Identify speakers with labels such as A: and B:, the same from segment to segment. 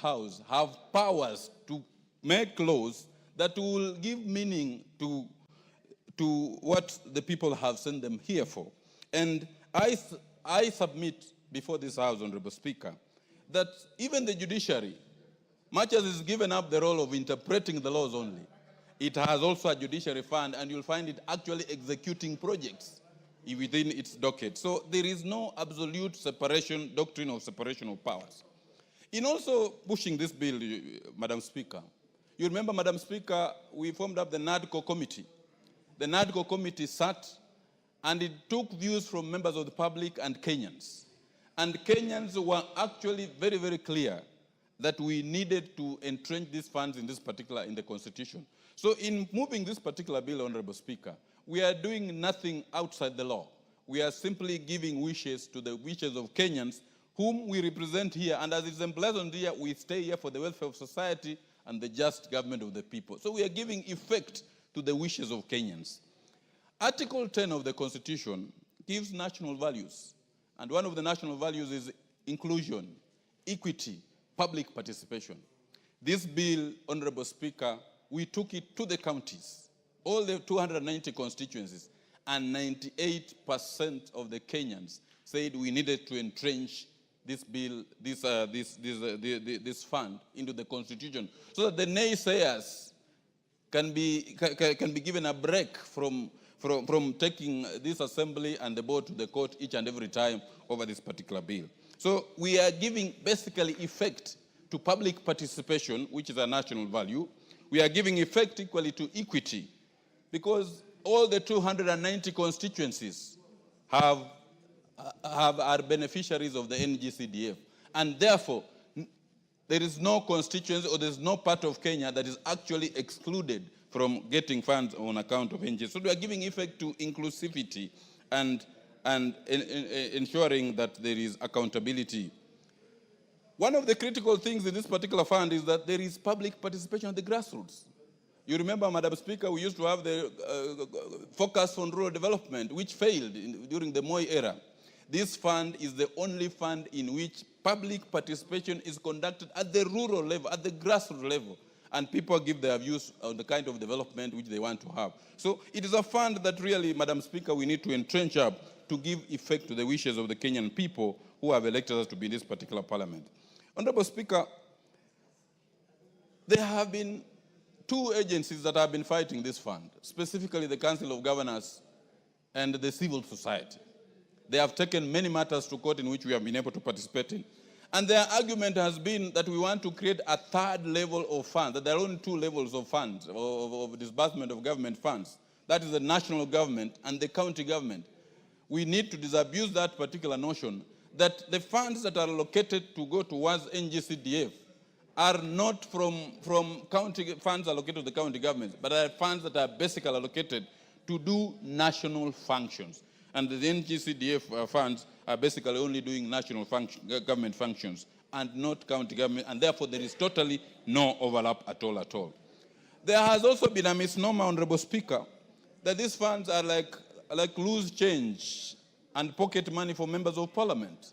A: House have powers to make laws that will give meaning to what the people have sent them here for. And I submit before this House, Honorable Speaker, that even the judiciary, much as it's given up the role of interpreting the laws only, it has also a judiciary fund, and you'll find it actually executing projects within its docket. So there is no absolute separation, doctrine of separation of powers. In also pushing this bill, Madam Speaker, you remember, Madam Speaker, we formed up the NADCO committee. The NADCO committee sat and it took views from members of the public and Kenyans. And Kenyans were actually very, very clear that we needed to entrench these funds in the Constitution. So in moving this particular bill, Honorable Speaker, we are doing nothing outside the law. We are simply giving wishes to the wishes of Kenyans whom we represent here. And as it's emblazoned here, we stay here for the welfare of society and the just government of the people. So we are giving effect to the wishes of Kenyans. Article 10 of the Constitution gives national values. And one of the national values is inclusion, equity, public participation. This bill, Honorable Speaker, we took it to the counties, all the 290 constituencies, and 98% of the Kenyans said we needed to entrench this bill, this fund into the Constitution, so that the naysayers can be given a break from taking this assembly and the board to the court each and every time over this particular bill. So we are giving basically effect to public participation, which is a national value. We are giving effect equally to equity, because all the 290 constituencies are beneficiaries of the NGCDF. And therefore, there is no constituency or there's no part of Kenya that is actually excluded from getting funds on account of NGCDF. So we are giving effect to inclusivity and ensuring that there is accountability. One of the critical things in this particular fund is that there is public participation at the grassroots. You remember, Madam Speaker, we used to have the focus on rural development, which failed during the Moi era. This fund is the only fund in which public participation is conducted at the rural level, at the grassroots level, and people give their views on the kind of development which they want to have. So it is a fund that really, Madam Speaker, we need to entrench up to give effect to the wishes of the Kenyan people who have elected us to be in this particular parliament. Honorable Speaker, there have been two agencies that have been fighting this fund, specifically the Council of Governors and the civil society. They have taken many matters to court in which we have been able to participate in. And their argument has been that we want to create a third level of funds, that there are only two levels of funds, of disbursement of government funds. That is the national government and the county government. We need to disabuse that particular notion that the funds that are allocated to go towards NGCDF are not from county funds allocated to the county governments, but are funds that are basically allocated to do national functions. And the NGCDF funds are basically only doing national government functions and not county government, and therefore there is totally no overlap at all. There has also been a misnomer, Honorable Speaker, that these funds are like loose change and pocket money for members of parliament.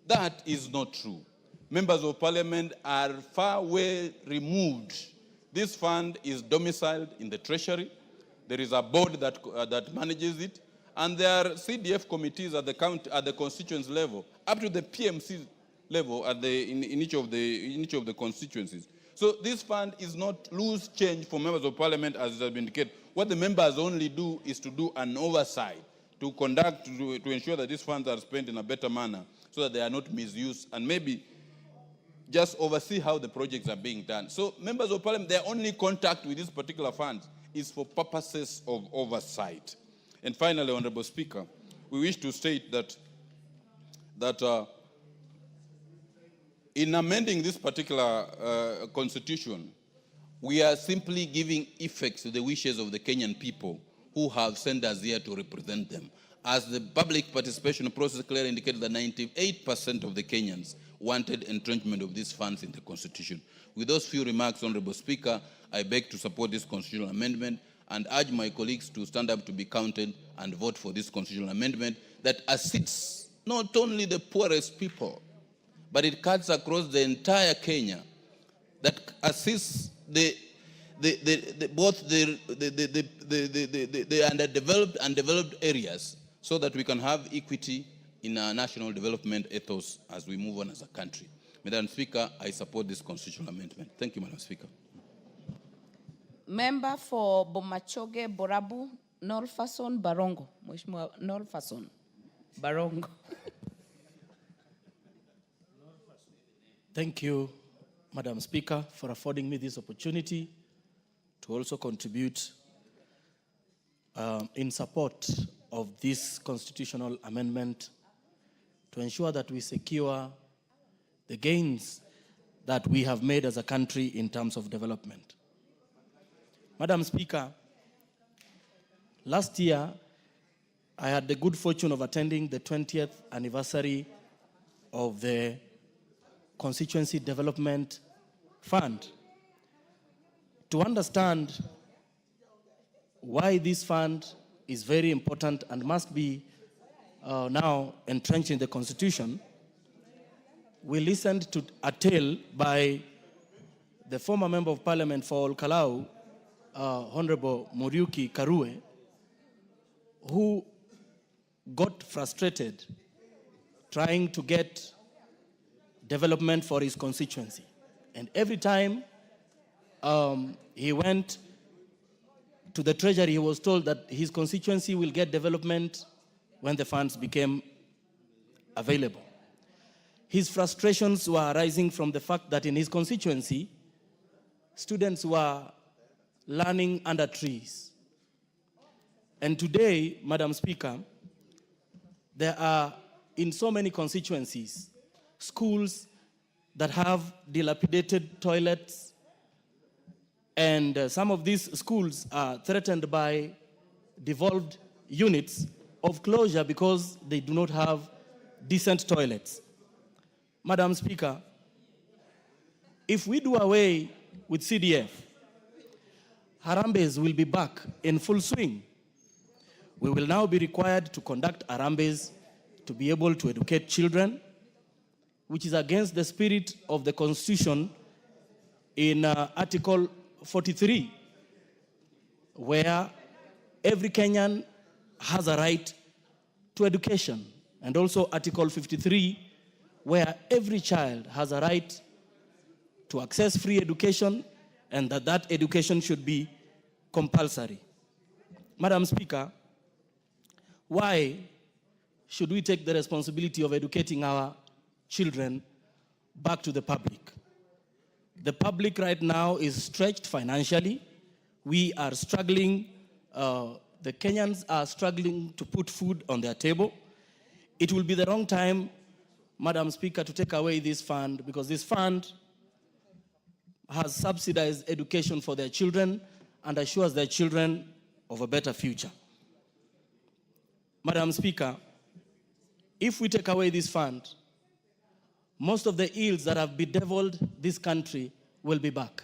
A: That is not true. Members of parliament are far way removed. This fund is domiciled in the treasury. There is a board that manages it. And there are CDF committees at the constituency level, up to the PMC level in each of the constituencies. So this fund is not loose change for members of parliament, as has been indicated. What the members only do is to do an oversight, to ensure that these funds are spent in a better manner, so that they are not misused, and maybe just oversee how the projects are being done. So members of parliament, their only contact with these particular funds is for purposes of oversight. And finally, Honorable Speaker, we wish to state that in amending this particular constitution, we are simply giving effect to the wishes of the Kenyan people who have sent us here to represent them. As the public participation process clearly indicated that 98% of the Kenyans wanted entrenchment of these funds in the Constitution. With those few remarks, Honorable Speaker, I beg to support this constitutional amendment and urge my colleagues to stand up to be counted and vote for this constitutional amendment that assists not only the poorest people, but it cuts across the entire Kenya that assists both the underdeveloped and developed areas, so that we can have equity in our national development ethos as we move on as a country. Madam Speaker, I support this constitutional amendment. Thank you, Madam Speaker.
B: Member for Bomachoge, Borabu, Norfason, Barongo. Mheshimiwa Norfason, Barongo.
C: Thank you, Madam Speaker, for affording me this opportunity to also contribute in support of this constitutional amendment to ensure that we secure the gains that we have made as a country in terms of development. Madam Speaker, last year I had the good fortune of attending the 20th anniversary of the Constituency Development Fund. To understand why this fund is very important and must be now entrenched in the Constitution, we listened to a tale by the former Member of Parliament for Olkalau, Honorable Muriuki Karue, who got frustrated trying to get development for his constituency. And every time he went to the treasury, he was told that his constituency will get development when the funds became available. His frustrations were arising from the fact that in his constituency, students were learning under trees. And today, Madam Speaker, there are in so many constituencies schools that have dilapidated toilets, and some of these schools are threatened by devolved units of closure because they do not have decent toilets. Madam Speaker, if we do away with CDF, Harambes will be back in full swing. We will now be required to conduct Harambes to be able to educate children, which is against the spirit of the Constitution in Article 43, where every Kenyan has a right to education, and also Article 53, where every child has a right to access free education, and that education should be compulsory. Madam Speaker, why should we take the responsibility of educating our children back to the public? The public right now is stretched financially. We are struggling, the Kenyans are struggling to put food on their table. It will be the wrong time, Madam Speaker, to take away this fund, because this fund has subsidized education for their children and assures their children of a better future. Madam Speaker, if we take away this fund, most of the ills that have bedeviled this country will be back.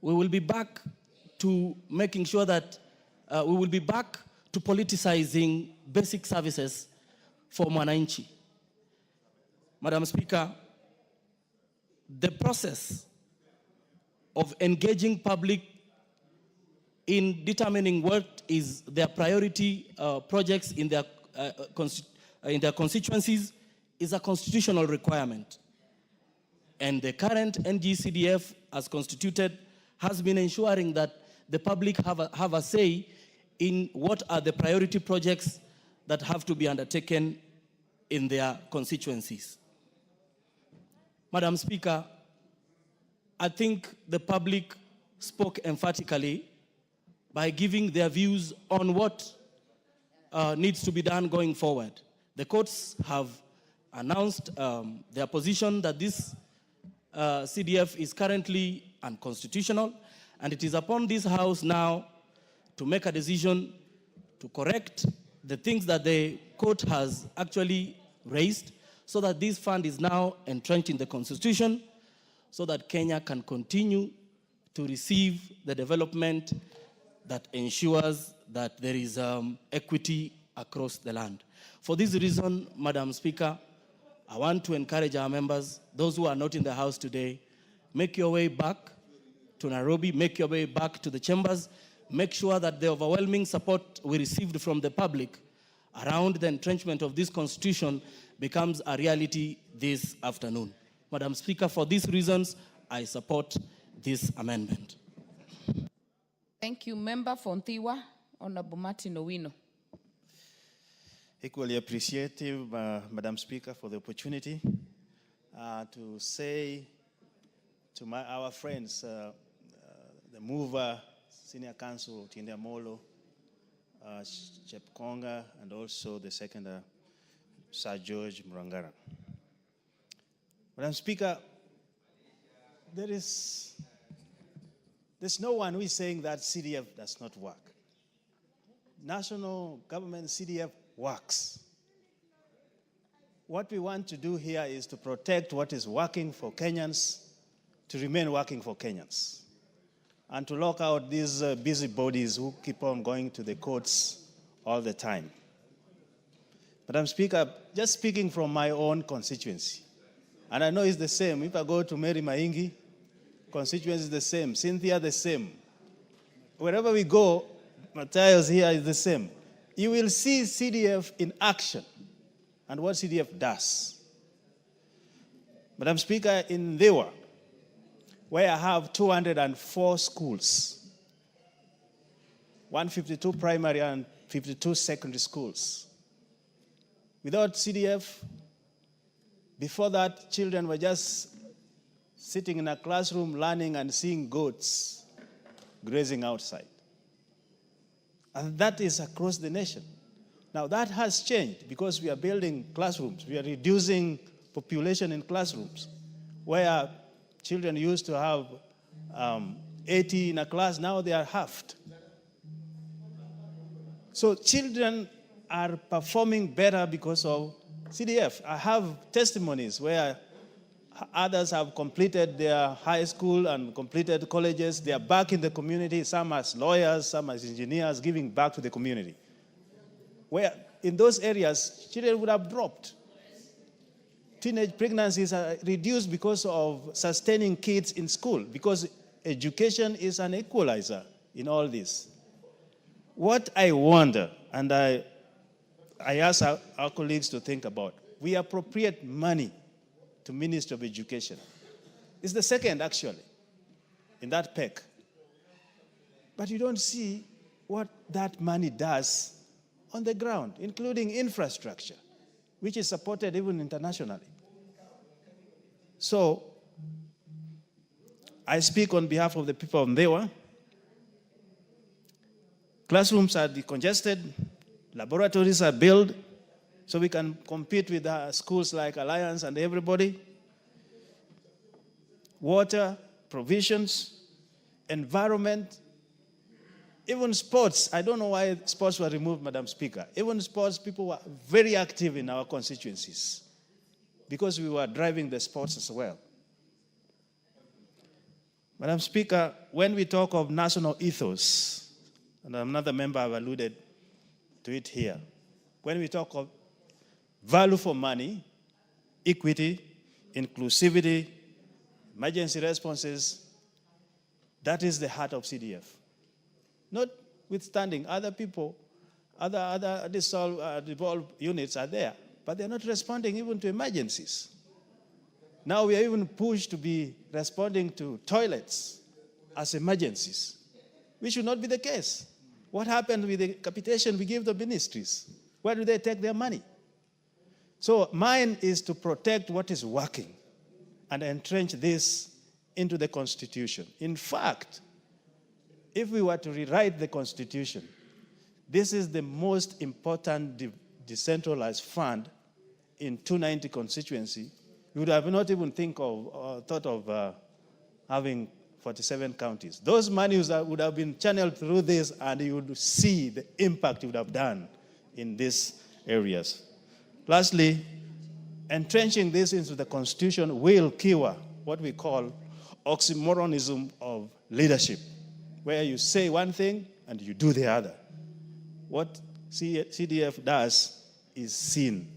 C: We will be back to making sure that we will be back to politicizing basic services for Mwananchi. Madam Speaker, the process of engaging public in determining what is their priority projects in their constituencies is a constitutional requirement. And the current NGCDF, as constituted, has been ensuring that the public have a say in what are the priority projects that have to be undertaken in their constituencies. Madam Speaker, I think the public spoke emphatically by giving their views on what needs to be done going forward. The courts have announced their position that this CDF is currently unconstitutional, and it is upon this House now to make a decision to correct the things that the court has actually raised, so that this fund is now entrenched in the Constitution, so that Kenya can continue to receive the development that ensures that there is equity across the land. For this reason, Madam Speaker, I want to encourage our members, those who are not in the House today, make your way back to Nairobi, make your way back to the chambers, make sure that the overwhelming support we received from the public around the entrenchment of this constitution becomes a reality this afternoon. Madam Speaker, for these reasons, I support this amendment.
B: Thank you. Member for Nthiwa, Honorable Martin Owino.
D: Equally appreciative, Madam Speaker, for the opportunity to say to our friends, the mover, Senior Counsel Tinde Molo, Chepkonga, and also the second, Sir George Murangara. Madam Speaker, there's no one who is saying that CDF does not work. National government CDF works. What we want to do here is to protect what is working for Kenyans, to remain working for Kenyans, and to lock out these busybodies who keep on going to the courts all the time. Madam Speaker, just speaking from my own constituency, and I know it's the same. If I go to Mary Maingi, constituency is the same. Cynthia, the same. Wherever we go, Matthias here is the same. You will see CDF in action and what CDF does. Madam Speaker, in Dewa, where I have 204 schools, 152 primary and 52 secondary schools. Without CDF, before that, children were just sitting in a classroom learning and seeing goats grazing outside. And that is across the nation. Now that has changed because we are building classrooms. We are reducing population in classrooms. Where children used to have 80 in a class, now they are halved. So children are performing better because of CDF. I have testimonies where others have completed their high school and completed colleges. They are back in the community, some as lawyers, some as engineers, giving back to the community. Where in those areas, children would have dropped. Teenage pregnancies are reduced because of sustaining kids in school, because education is an equalizer in all this. What I wonder, and I ask our colleagues to think about, we appropriate money to Ministry of Education. It's the second, actually, in that PEC. But you don't see what that money does on the ground, including infrastructure, which is supported even internationally. So, I speak on behalf of the people of Ndewa. Classrooms are decongested, laboratories are built, so we can compete with schools like Alliance and everybody. Water, provisions, environment, even sports. I don't know why sports were removed, Madam Speaker. Even sports, people were very active in our constituencies because we were driving the sports as well. Madam Speaker, when we talk of national ethos, and another member have alluded to it here, when we talk of value for money, equity, inclusivity, emergency responses, that is the heart of CDF. Notwithstanding, other people, other devolved units are there, but they're not responding even to emergencies. Now we are even pushed to be responding to toilets as emergencies, which should not be the case. What happened with the capitation we give the ministries? Where do they take their money? So mine is to protect what is working and entrench this into the Constitution. In fact, if we were to rewrite the Constitution, this is the most important decentralized fund in 290 constituency. You would have not even thought of having 47 counties. Those monies would have been channeled through this, and you would see the impact it would have done in these areas. Lastly, entrenching this into the Constitution will cure what we call oxymoronism of leadership, where you say one thing and you do the other. What CDF does is seen.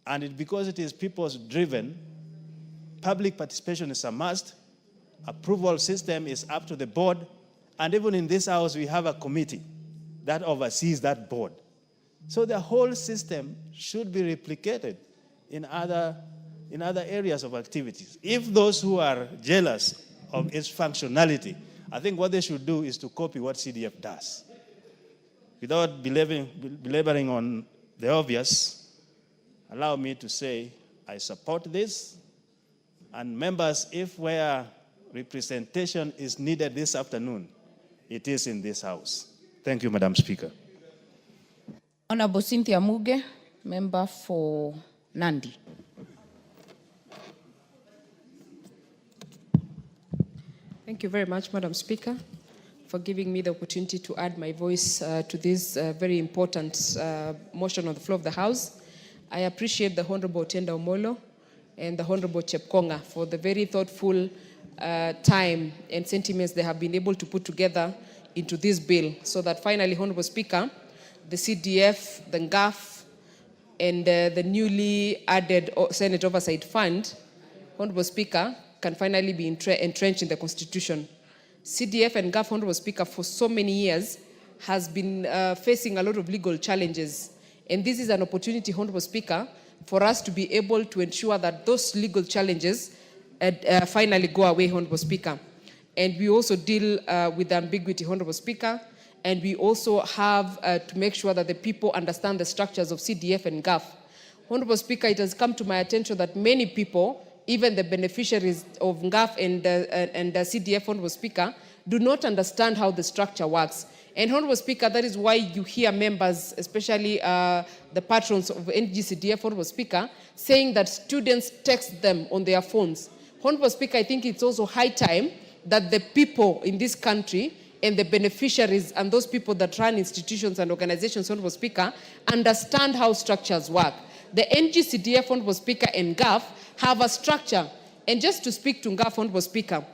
D: And because it is people's driven, public participation is a must. Approval system is up to the board. And even in this house, we have a committee that oversees that board. So the whole system should be replicated in other areas of activities. If those who are jealous of its functionality, I think what they should do is to copy what CDF does. Without belaboring on the obvious, allow me to say I support this. And members, if where representation is needed this afternoon, it is in this house. Thank you, Madam Speaker.
B: Honorable Cynthia Muge, member for Nandi.
E: Thank you very much, Madam Speaker, for giving me the opportunity to add my voice to this very important motion on the floor of the House. I appreciate the Honorable Tenda Omolo and the Honorable Chepkonga for the very thoughtful time and sentiments they have been able to put together into this bill, so that finally, Honorable Speaker, the CDF, the NGAF, and the newly added Senate Oversight Fund, Honorable Speaker, can finally be entrenched in the Constitution. CDF and NGAF, Honorable Speaker, for so many years has been facing a lot of legal challenges. And this is an opportunity, Honorable Speaker, for us to be able to ensure that those legal challenges finally go away, Honorable Speaker. And we also deal with the ambiguity, Honorable Speaker, and we also have to make sure that the people understand the structures of CDF and NGAF. Honorable Speaker, it has come to my attention that many people, even the beneficiaries of NGAF and the CDF, Honorable Speaker, do not understand how the structure works. And Honorable Speaker, that is why you hear members, especially the patrons of NGCDF, Honorable Speaker, saying that students text them on their phones. Honorable Speaker, I think it's also high time that the people in this country and the beneficiaries and those people that run institutions and organizations, Honorable Speaker, understand how structures work. The NGCDF, Honorable Speaker, and NGAF have a structure. And just to speak to NGAF, Honorable Speaker,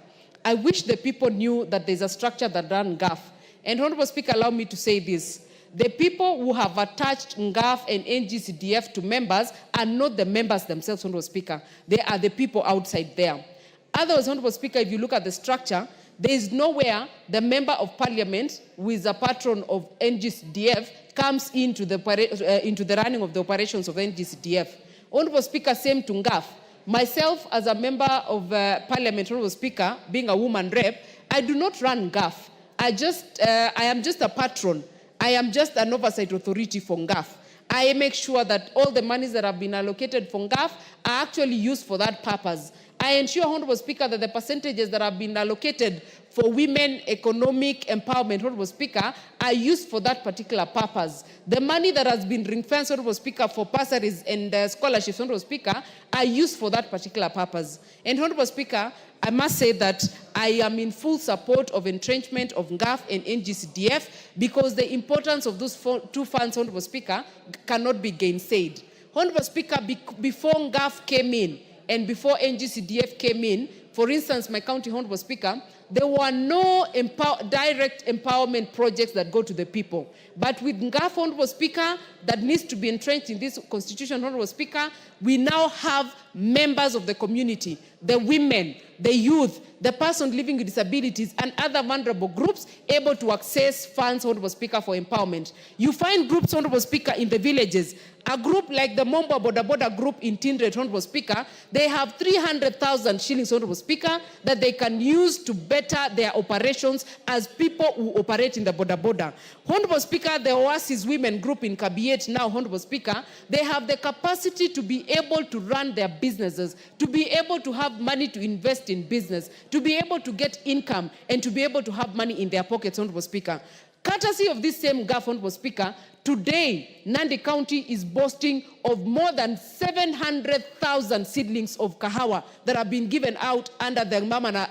E: I wish the people knew that there's a structure that runs NGAF. And Honorable Speaker, allow me to say this. The people who have attached NGAF and NGCDF to members are not the members themselves, Honorable Speaker. They are the people outside there. Otherwise, Honorable Speaker, if you look at the structure, there is nowhere the member of parliament, who is a patron of NGCDF, comes into the running of the operations of NGCDF. Honorable Speaker, same to NGAF. Myself, as a member of parliament, Honorable Speaker, being a woman rep, I do not run NGAF. I am just a patron. I am just an oversight authority for NGAF. I make sure that all the monies that have been allocated for NGAF are actually used for that purpose. I ensure, Honorable Speaker, that the percentages that have been allocated for women economic empowerment, Honorable Speaker, are used for that particular purpose. The money that has been ring-fenced, Honorable Speaker, for bursaries and scholarships, Honorable Speaker, are used for that particular purpose. And Honorable Speaker, I must say that I am in full support of entrenchment of NGAF and NGCDF because the importance of those two funds, Honorable Speaker, cannot be gainsaid. Honorable Speaker, before NGAF came in, and before NGCDF came in, for instance, my county, Honorable Speaker, there were no direct empowerment projects that go to the people. But with NGAF, Honorable Speaker, that needs to be entrenched in this constitution, Honorable Speaker, we now have members of the community, the women, the youth, the person living with disabilities, and other vulnerable groups able to access funds, Honorable Speaker, for empowerment. You find groups, Honorable Speaker, in the villages. A group like the Momba Boda Boda group in Tindred, Honorable Speaker, they have 300,000 shillings, Honorable Speaker, that they can use to better their operations as people who operate in the Boda Boda. Honorable Speaker, the Oasis Women Group in Kabiet now, Honorable Speaker, they have the capacity to be able to run their businesses, to be able to have money to invest in business, to be able to get income, and to be able to have money in their pockets, Honorable Speaker. Courtesy of this same NGAF, Honorable Speaker, today, Nandi County is boasting of more than 700,000 seedlings of kahawa that have been given out under the Mama na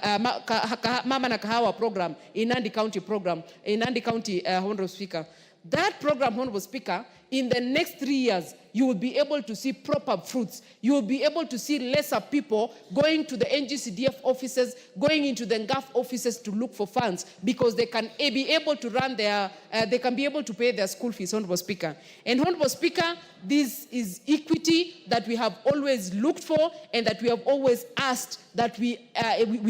E: Kahawa program in Nandi County Honorable Speaker. That program, Honorable Speaker, in the next 3 years, you will be able to see proper fruits. You will be able to see lesser people going to the NGCDF offices, going into the NGAF offices to look for funds, because they can be able to run their, they can be able to pay their school fees, Honorable Speaker. And Honorable Speaker, this is equity that we have always looked for and that we have always asked that we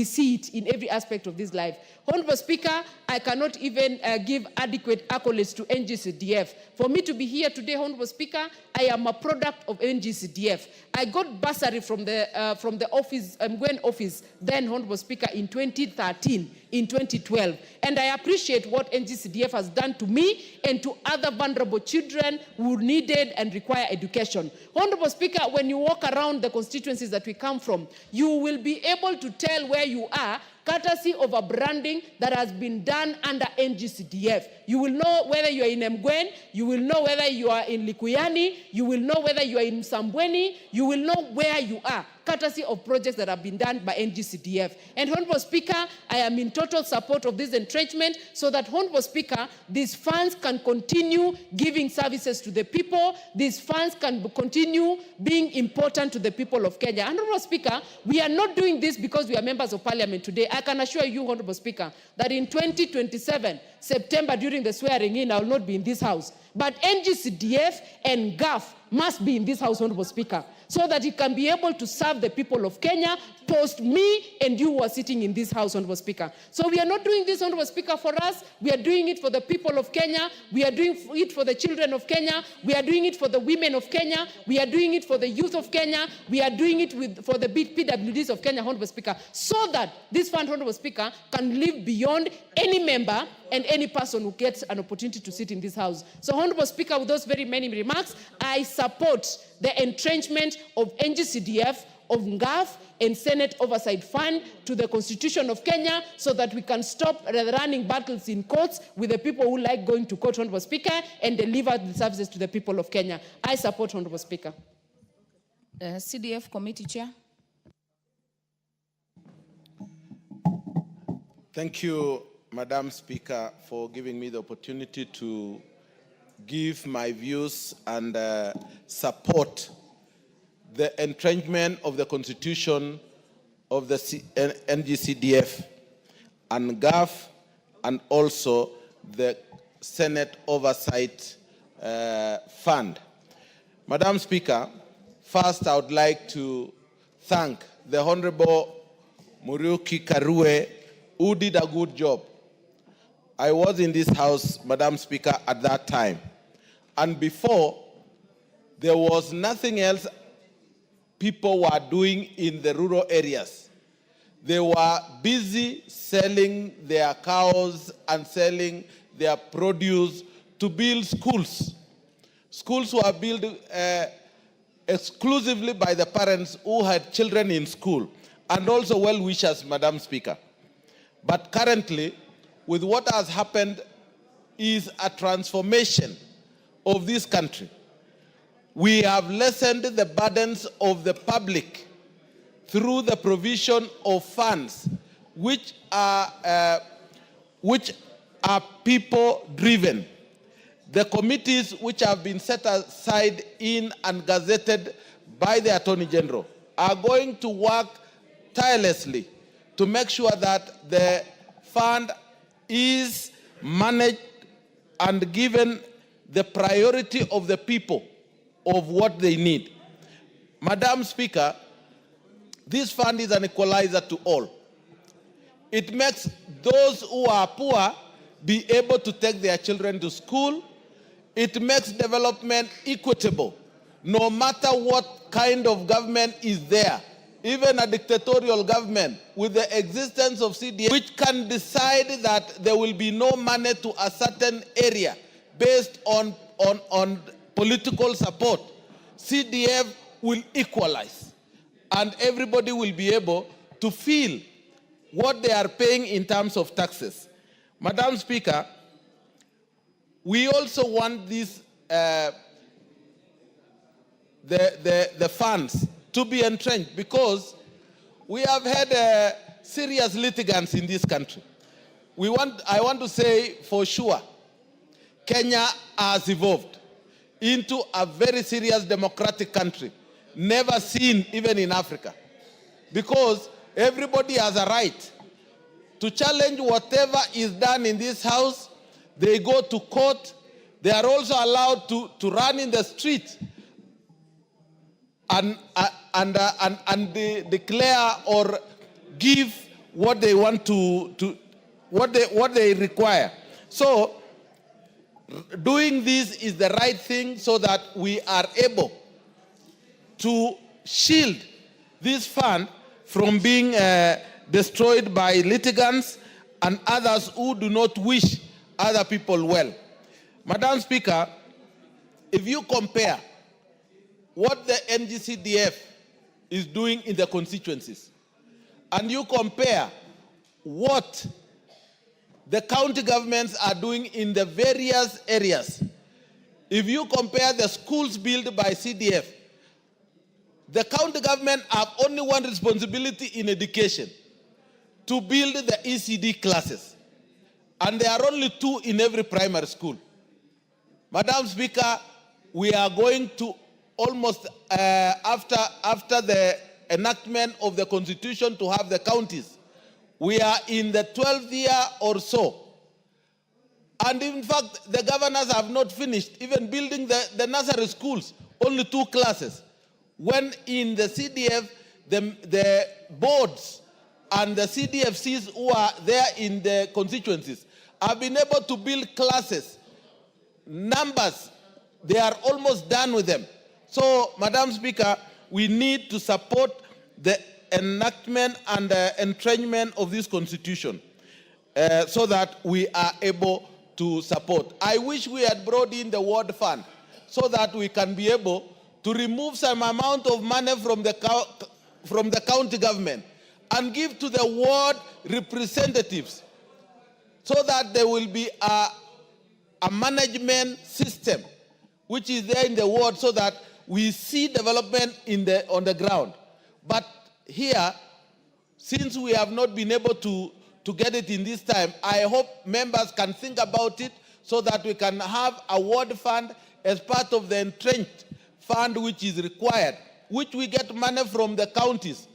E: see it in every aspect of this life. Honorable Speaker, I cannot even give adequate accolades to NGCDF. For me to be here today, Honorable Speaker, I am a product of NGCDF. I got bursary from the office, Gwen office, then Honorable Speaker, in 2013, in 2012. And I appreciate what NGCDF has done to me and to other vulnerable children who needed and require education. Honorable Speaker, when you walk around the constituencies that we come from, you will be able to tell where you are, courtesy of a branding that has been done under NGCDF. You will know whether you are in Mgwen, you will know whether you are in Likuyani, you will know whether you are in Sambweni, you will know where you are, courtesy of projects that have been done by NGCDF. And Honorable Speaker, I am in total support of this entrenchment so that, Honorable Speaker, these funds can continue giving services to the people, these funds can continue being important to the people of Kenya. Honorable Speaker, we are not doing this because we are members of parliament today. I can assure you, Honorable Speaker, that in 2027, September, during the swearing in, I will not be in this house. But NGCDF and GAF must be in this house, Honorable Speaker, so that it can be able to serve the people of Kenya post me and you who are sitting in this house, Honorable Speaker. So we are not doing this, Honorable Speaker, for us. We are doing it for the people of Kenya. We are doing it for the children of Kenya. We are doing it for the women of Kenya. We are doing it for the youth of Kenya. We are doing it for the PWDs of Kenya, Honorable Speaker, so that this fund, Honorable Speaker, can live beyond any member and any person who gets an opportunity to sit in this house. So, Honorable Speaker, with those very many remarks, I support the entrenchment of NGCDF, of NGAF, and Senate Oversight Fund to the Constitution of Kenya so that we can stop running battles in courts with the people who like going to court, Honorable Speaker, and deliver the services to the people of Kenya. I support, Honorable Speaker.
B: CDF Committee Chair.
F: Thank you, Madam Speaker, for giving me the opportunity to give my views and support the entrenchment of the Constitution of the NGCDF and GAF, and also the Senate Oversight Fund. Madam Speaker, first I would like to thank the Honorable Muriuki Karue, who did a good job. I was in this house, Madam Speaker, at that time. And before, there was nothing else people were doing in the rural areas. They were busy selling their cows and selling their produce to build schools. Schools were built exclusively by the parents who had children in school, and also well-wishers, Madam Speaker. But currently, with what has happened is a transformation of this country. We have lessened the burdens of the public through the provision of funds which are people-driven. The committees which have been set aside in and gazetted by the Attorney General are going to work tirelessly to make sure that the fund is managed and given the priority of the people of what they need. Madam Speaker, this fund is an equalizer to all. It makes those who are poor be able to take their children to school. It makes development equitable, no matter what kind of government is there. Even a dictatorial government with the existence of CDF, which can decide that there will be no money to a certain area based on political support, CDF will equalize. And everybody will be able to feel what they are paying in terms of taxes. Madam Speaker, we also want this, the funds to be entrenched, because we have had serious litigants in this country. I want to say for sure, Kenya has evolved. into a very serious democratic country, never seen even in Africa. Because everybody has a right to challenge whatever is done in this house. They go to court. They are also allowed to run in the street and declare or give what they want what they require. So doing this is the right thing so that we are able to shield this fund from being destroyed by litigants and others who do not wish other people well. Madam Speaker, if you compare what the NGCDF is doing in the constituencies, and you compare what the county governments are doing in the various areas, if you compare the schools built by CDF, the county government have only one responsibility in education, to build the ECD classes. And there are only 2 in every primary school. Madam Speaker, we are going to almost, after the enactment of the Constitution, to have the counties. We are in the 12th year or so. And in fact, the governors have not finished even building the nursery schools, only 2 classes. When in the CDF, the boards and the CDFCs who are there in the constituencies have been able to build classes, numbers. They are almost done with them. So, Madam Speaker, we need to support the enactment and the entrenchment of this constitution so that we are able to support. I wish we had brought in the ward fund so that we can be able to remove some amount of money from the county government and give to the ward representatives so that there will be a management system which is there in the ward so that we see development on the ground. But here, since we have not been able to get it in this time, I hope members can think about it so that we can have a ward fund as part of the entrenched fund which is required, which we get money from the counties.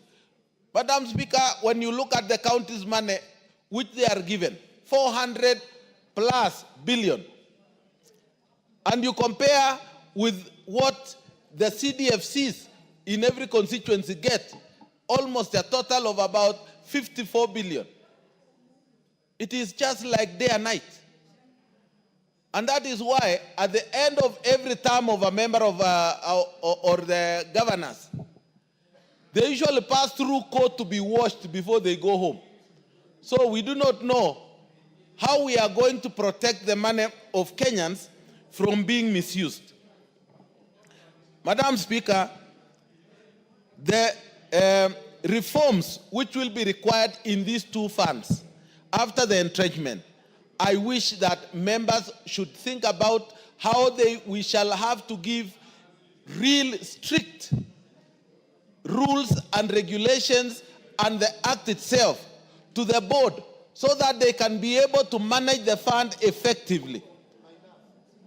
F: Madam Speaker, when you look at the counties' money which they are given, 400+ billion, and you compare with what the CDFCs in every constituency get, almost a total of about 54 billion. It is just like day and night. And that is why at the end of every term of a member of or the governors, they usually pass through court to be washed before they go home. So we do not know how we are going to protect the money of Kenyans from being misused. Madam Speaker, the reforms which will be required in these 2 funds after the entrenchment, I wish that members should think about how we shall have to give real strict rules and regulations and the act itself to the board so that they can be able to manage the fund effectively.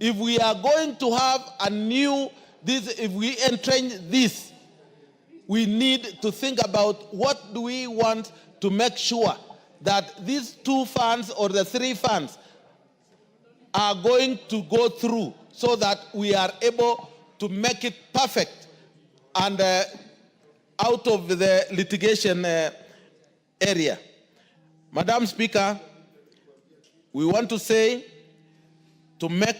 F: If we are going to have if we entrench this, we need to think about what do we want to make sure that these 2 funds or the 3 funds are going to go through so that we are able to make it perfect and out of the litigation area. Madam Speaker, we want to say to make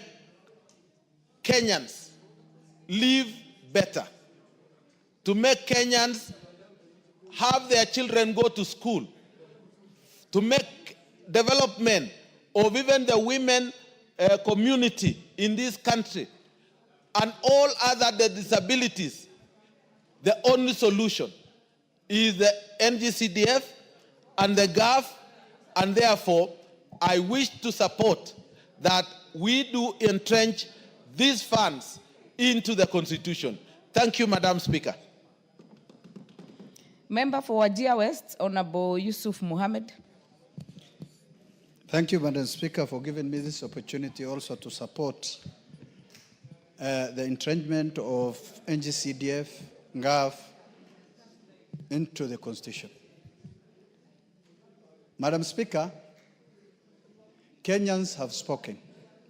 F: Kenyans live better, to make Kenyans have their children go to school, to make development of even the women community in this country and all other disabilities, the only solution is the NGCDF and the GAF, and therefore I wish to support that we do entrench these funds into the Constitution. Thank you, Madam Speaker.
B: Member for Wajir West, Honorable Yusuf Mohammed.
G: Thank you, Madam Speaker, for giving me this opportunity also to support the entrenchment of NGCDF, NGAF, into the Constitution. Madam Speaker, Kenyans have spoken.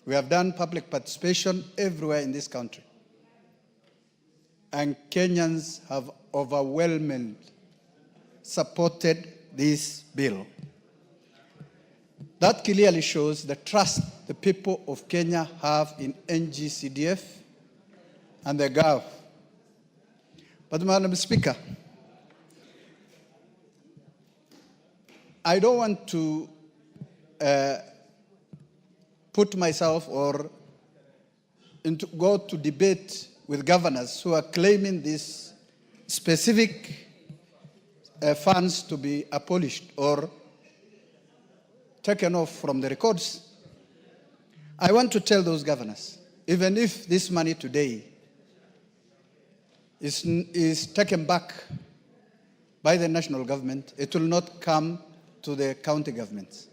G: We have done public participation everywhere in this country. And Kenyans have overwhelmingly supported this bill. That clearly shows the trust the people of Kenya have in NGCDF and the GAF. But Madam Speaker, I don't want to put myself or go to debate with governors who are claiming these specific funds to be abolished or taken off from the records. I want to tell those governors, even if this money today is taken back by the national government, it will not come to the county governments.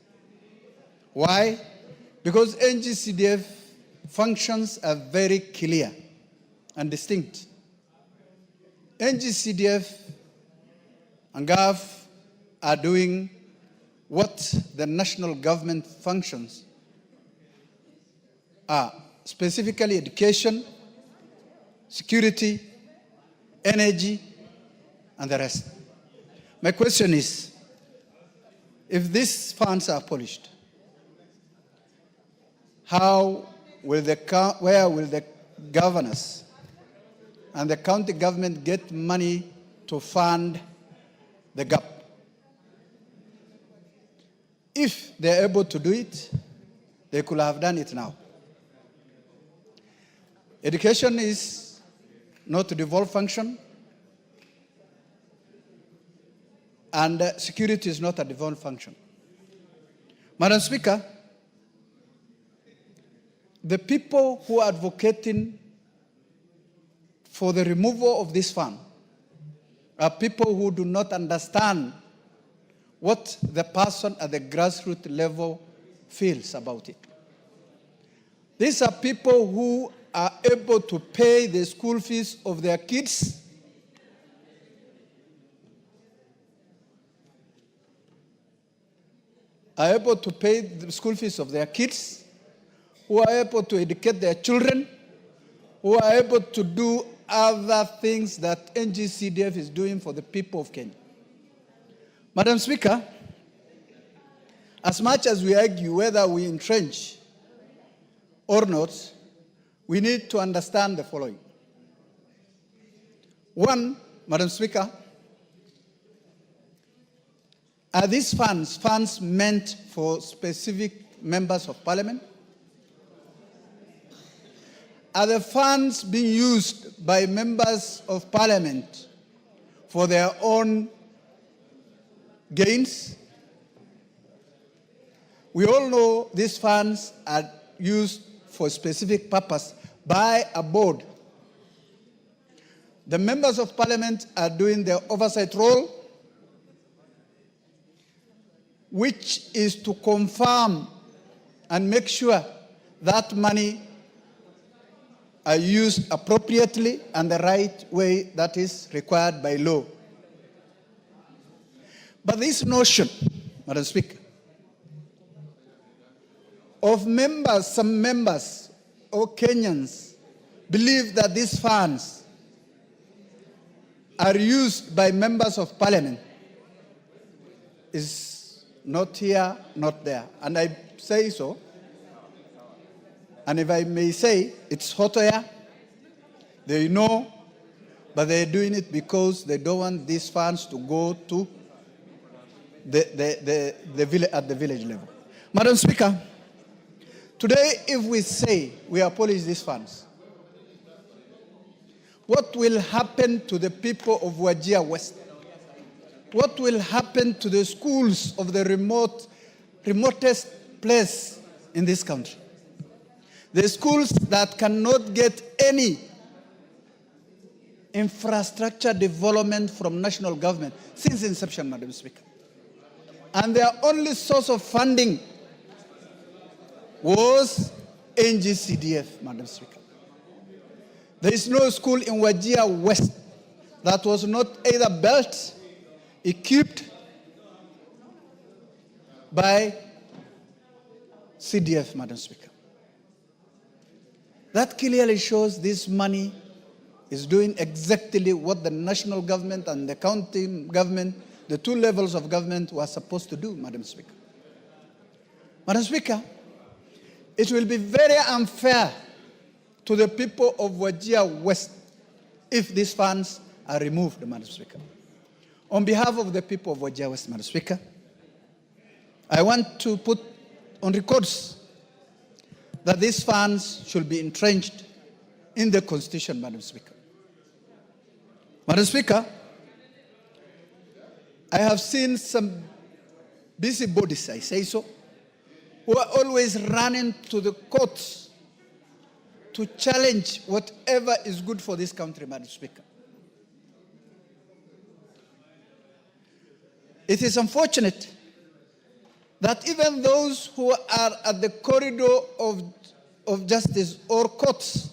G: Why? Because NGCDF functions are very clear and distinct. NGCDF and GAF are doing what the national government functions are, specifically education, security, energy, and the rest. My question is, if these funds are abolished, where will the governors and the county government get money to fund the gap? If they're able to do it, they could have done it now. Education is not a devolved function, and security is not a devolved function. Madam Speaker, the people who are advocating for the removal of this fund are people who do not understand what the person at the grassroots level feels about it. These are people who are able to pay the school fees of their kids, are able to pay the school fees of their kids, who are able to educate their children, who are able to do other things that NGCDF is doing for the people of Kenya. Madam Speaker, as much as we argue whether we entrench or not, we need to understand the following. One, Madam Speaker, are these funds meant for specific members of parliament? Are the funds being used by members of parliament for their own gains? We all know these funds are used for a specific purpose by a board. The members of parliament are doing their oversight role, which is to confirm and make sure that money are used appropriately and the right way that is required by law. But this notion, Madam Speaker, of some members or Kenyans believe that these funds are used by members of parliament is not here, not there. And I say so. And if I may say, it's hot air. They know, but they're doing it because they don't want these funds to go to the village, at the village level. Madam Speaker, today if we say we abolish these funds, what will happen to the people of Wajir West? What will happen to the schools of the remotest place in this country? The schools that cannot get any infrastructure development from national government since inception, Madam Speaker. And their only source of funding was NGCDF, Madam Speaker. There is no school in Wajir West that was not either built, equipped by CDF, Madam Speaker. That clearly shows this money is doing exactly what the national government and the county government, the two levels of government, were supposed to do, Madam Speaker. Madam Speaker, it will be very unfair to the people of Wajir West if these funds are removed, Madam Speaker. On behalf of the people of Wajir West, Madam Speaker, I want to put on records that these funds should be entrenched in the Constitution, Madam Speaker. Madam Speaker, I have seen some busybodies, I say so, who are always running to the courts to challenge whatever is good for this country, Madam Speaker. It is unfortunate that even those who are at the corridor of justice or courts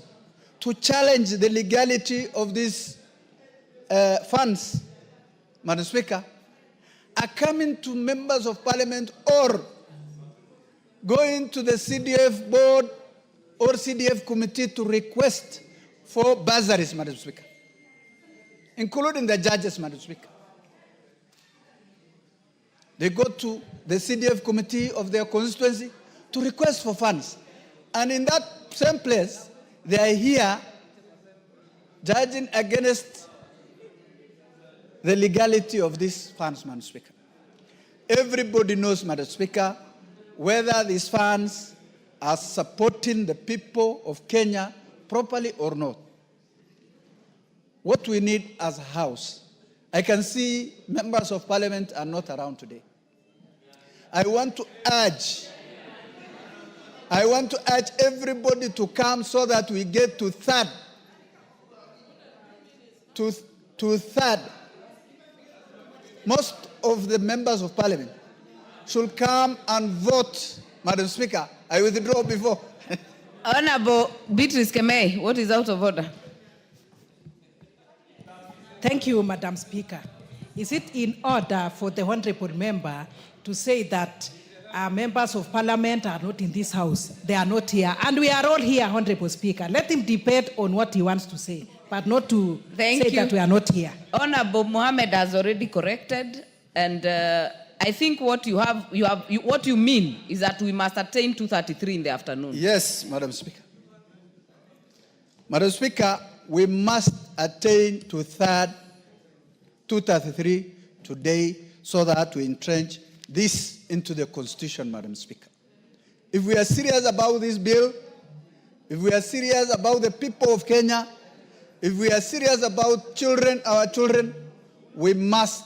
G: to challenge the legality of these funds, Madam Speaker, are coming to members of parliament or going to the CDF board or CDF committee to request for bursaries, Madam Speaker, including the judges, Madam Speaker. They go to the CDF committee of their constituency to request for funds. And in that same place, they are here judging against the legality of these funds, Madam Speaker. Everybody knows, Madam Speaker, whether these funds are supporting the people of Kenya properly or not. What we need as a house, I can see members of parliament are not around today. I want to urge everybody to come so that we get to third. Most of the members of parliament should come and vote. Madam Speaker, I withdraw before.
B: Honorable Beatrice Kemei, what is out of order?
H: Thank you, Madam Speaker. Is it in order for the honorable member to say that members of parliament are not in this house? They are not here. And we are all here, Honorable Speaker. Let him debate on what he wants to say, but not to say that we are not here.
B: Honorable Mohammed has already corrected, and I think what what you mean is that we must attain 2:33 in the afternoon.
G: Yes, Madam Speaker. Madam Speaker, we must attain to 2:33 today so that we entrench this into the Constitution, Madam Speaker. If we are serious about this bill, if we are serious about the people of Kenya, if we are serious about children, our children, we must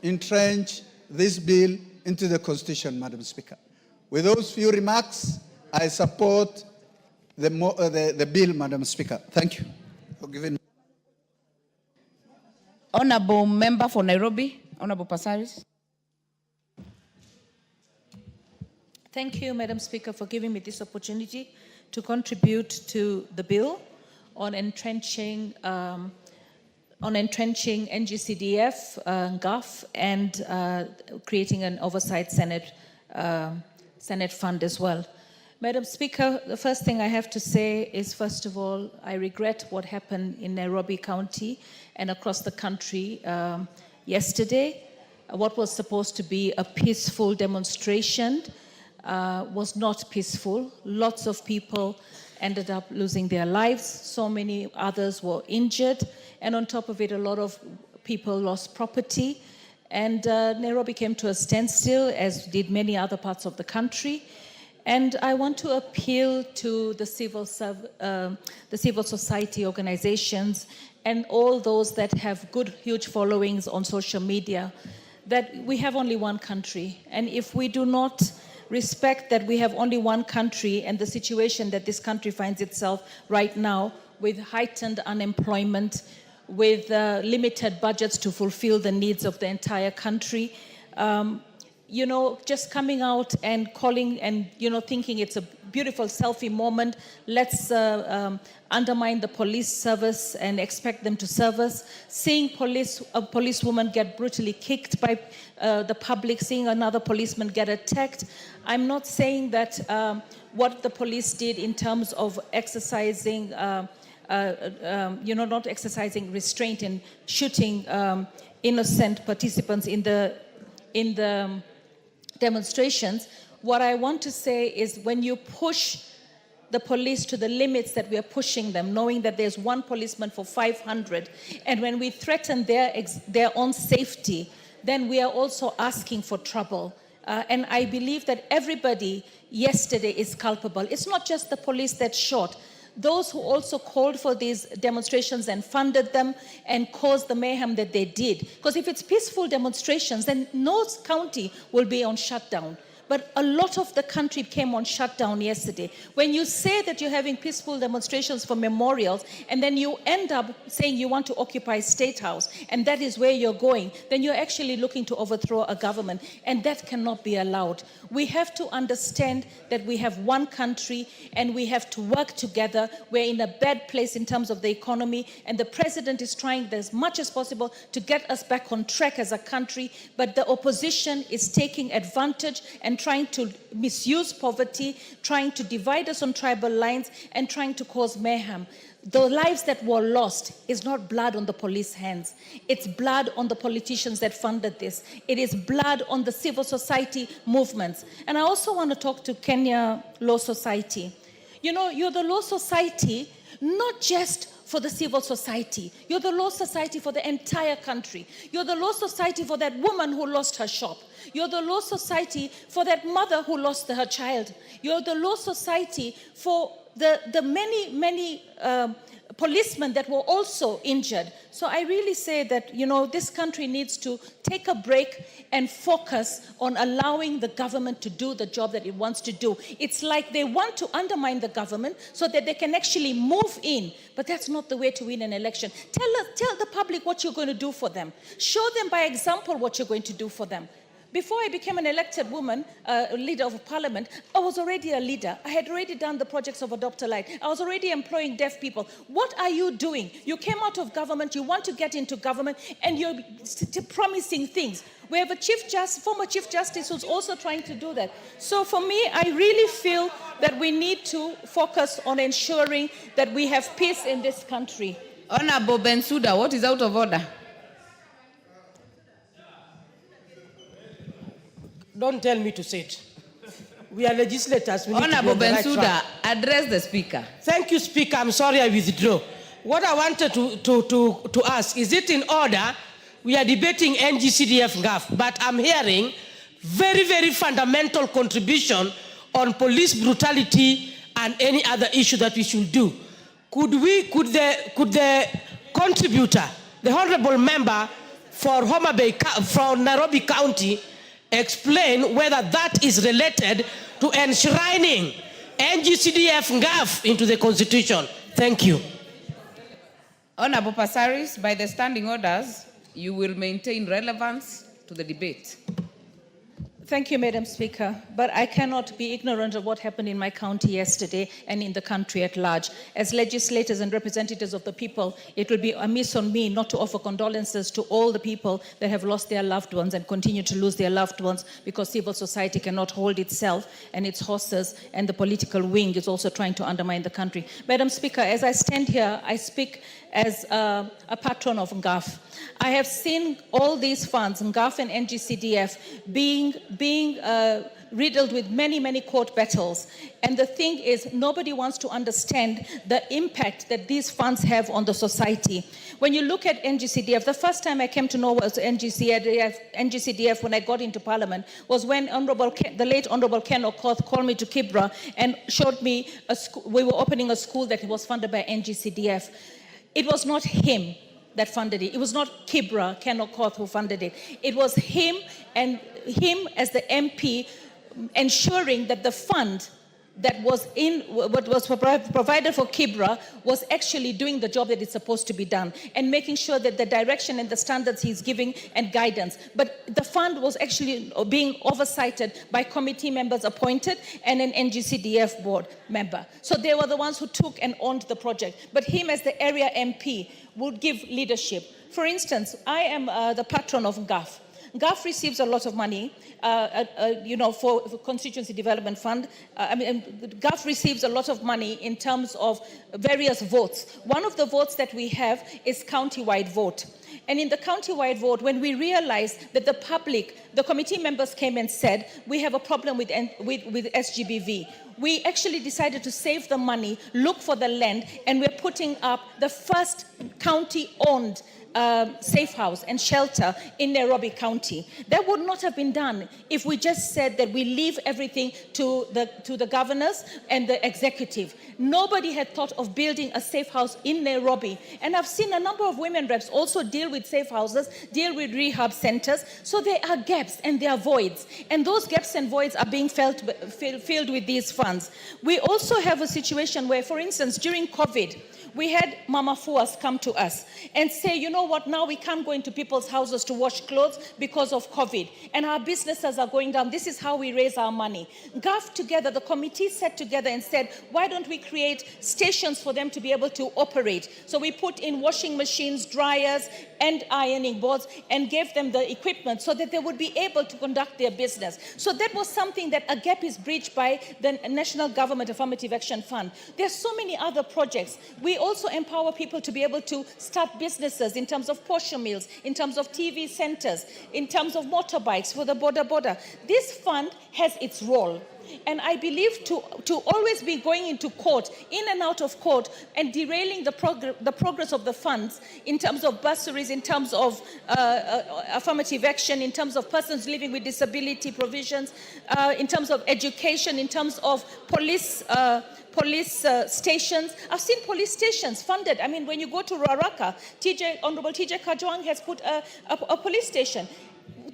G: entrench this bill into the Constitution, Madam Speaker. With those few remarks, I support the bill, Madam Speaker. Thank you for giving me.
B: Honorable member for Nairobi, Honorable Pasaris.
I: Thank you, Madam Speaker, for giving me this opportunity to contribute to the bill on entrenching NGCDF, GAF, and creating an oversight Senate fund as well. Madam Speaker, the first thing I have to say is, first of all, I regret what happened in Nairobi County and across the country yesterday. What was supposed to be a peaceful demonstration was not peaceful. Lots of people ended up losing their lives. So many others were injured. And on top of it, a lot of people lost property. And Nairobi came to a standstill, as did many other parts of the country. And I want to appeal to the civil society organizations and all those that have good, huge followings on social media, that we have only one country. And if we do not respect that we have only one country and the situation that this country finds itself right now, with heightened unemployment, with limited budgets to fulfill the needs of the entire country, just coming out and calling and, thinking it's a beautiful selfie moment. Let's undermine the police service and expect them to serve us. Seeing a policewoman get brutally kicked by the public, seeing another policeman get attacked. I'm not saying that what the police did in terms of exercising, not exercising restraint and shooting innocent participants in the demonstrations. What I want to say is when you push the police to the limits that we are pushing them, knowing that there's one policeman for 500, and when we threaten their own safety, then we are also asking for trouble. And I believe that everybody yesterday is culpable. It's not just the police that shot. Those who also called for these demonstrations and funded them and caused the mayhem that they did. Because if it's peaceful demonstrations, then no county will be on shutdown. But a lot of the country came on shutdown yesterday. When you say that you're having peaceful demonstrations for memorials, and then you end up saying you want to occupy State House, and that is where you're going, then you're actually looking to overthrow a government, and that cannot be allowed. We have to understand that we have one country, and we have to work together. We're in a bad place in terms of the economy, and the president is trying as much as possible to get us back on track as a country, but the opposition is taking advantage and trying to misuse poverty, trying to divide us on tribal lines, and trying to cause mayhem. The lives that were lost is not blood on the police hands. It's blood on the politicians that funded this. It is blood on the civil society movements. And I also want to talk to Kenya Law Society. You know, you're the law society, not just for the civil society. You're the law society for the entire country. You're the law society for that woman who lost her shop. You're the law society for that mother who lost her child. You're the law society for the many policemen that were also injured. So I really say that, you know, this country needs to take a break and focus on allowing the government to do the job that it wants to do. It's like they want to undermine the government so that they can actually move in, but that's not the way to win an election. Tell the public what you're going to do for them. Show them by example what you're going to do for them. Before I became an elected woman, leader of parliament, I was already a leader. I had already done the projects of Adopt a Light. I was already employing deaf people. What are you doing? You came out of government, you want to get into government, and you're promising things. We have a former Chief Justice who's also trying to do that. So for me, I really feel that we need to focus on ensuring that we have peace in this country.
B: Honorable Bensouda, what is out of order?
J: Don't tell me to say it. We are legislators. We
B: Honorable
J: need to be on the right
B: Bensouda,
J: track.
B: address the speaker.
J: Thank you, Speaker. I'm sorry I withdraw. What I wanted to ask, is it in order? We are debating NGCDF GAF, but I'm hearing very, very fundamental contribution on police brutality and any other issue that we should do. Could the contributor, the honorable member for from Nairobi County, explain whether that is related to enshrining NGCDF GAF into the Constitution? Thank you.
B: Honorable Passaris, by the standing orders, you will maintain relevance to the debate.
I: Thank you, Madam Speaker. But I cannot be ignorant of what happened in my county yesterday and in the country at large. As legislators and representatives of the people, it will be amiss on me not to offer condolences to all the people that have lost their loved ones and continue to lose their loved ones because civil society cannot hold itself and its horses, and the political wing is also trying to undermine the country. Madam Speaker, as I stand here, I speak as a patron of NGAF. I have seen all these funds, NGAF and NGCDF, being riddled with many, many court battles. And the thing is, nobody wants to understand the impact that these funds have on the society. When you look at NGCDF, the first time I came to know was NGCDF when I got into Parliament was when the late Honorable Ken Okoth called me to Kibra and showed me we were opening a school that was funded by NGCDF. It was not him that funded it. It was not Kibra, Ken Okoth, who funded it. It was him, and him as the MP ensuring that the fund that was in what was provided for Kibra was actually doing the job that is supposed to be done and making sure that the direction and the standards he's giving and guidance. But the fund was actually being oversighted by committee members appointed and an NGCDF board member. So they were the ones who took and owned the project. But him as the area MP would give leadership. For instance, I am the patron of GAF. GAF receives a lot of money, for Constituency Development Fund. GAF receives a lot of money in terms of various votes. One of the votes that we have is county-wide vote. And in the county-wide vote, when we realized that the committee members came and said, we have a problem with SGBV, we actually decided to save the money, look for the land, and we're putting up the first county-owned safe house and shelter in Nairobi County. That would not have been done if we just said that we leave everything to the governors and the executive. Nobody had thought of building a safe house in Nairobi. And I've seen a number of women reps also deal with safe houses, deal with rehab centers. So there are gaps and there are voids. And those gaps and voids are being filled with these funds. We also have a situation where, for instance, during COVID, we had Mama Fuas come to us and say, you know what, now we can't go into people's houses to wash clothes because of COVID. And our businesses are going down. This is how we raise our money. GAF together, the committee sat together and said, why don't we create stations for them to be able to operate? So we put in washing machines, dryers, and ironing boards and gave them the equipment so that they would be able to conduct their business. So that was something that a gap is bridged by the National Government Affirmative Action Fund. There's so many other projects. We also empower people to be able to start businesses in terms of portion meals, in terms of TV centers, in terms of motorbikes for the border. This fund has its role. And I believe to always be going into court, in and out of court, and derailing the progress of the funds in terms of bursaries, in terms of affirmative action, in terms of persons living with disability provisions, in terms of education, in terms of police stations. I've seen police stations funded. I mean, when you go to Ruaraka, Honorable TJ Kajwang has put a police station.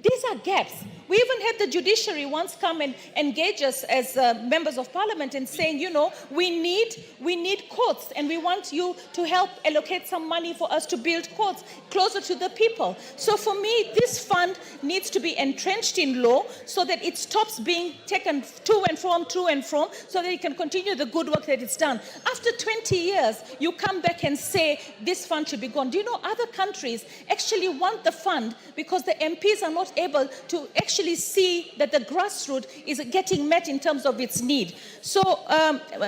I: These are gaps. We even had the judiciary once come and engage us as members of parliament in saying, you know, we need courts and we want you to help allocate some money for us to build courts closer to the people. So for me, this fund needs to be entrenched in law so that it stops being taken to and from, so that it can continue the good work that it's done. After 20 years, you come back and say this fund should be gone. Do you know other countries actually want the fund because the MPs are not able to actually see that the grassroots is getting met in terms of its need. So,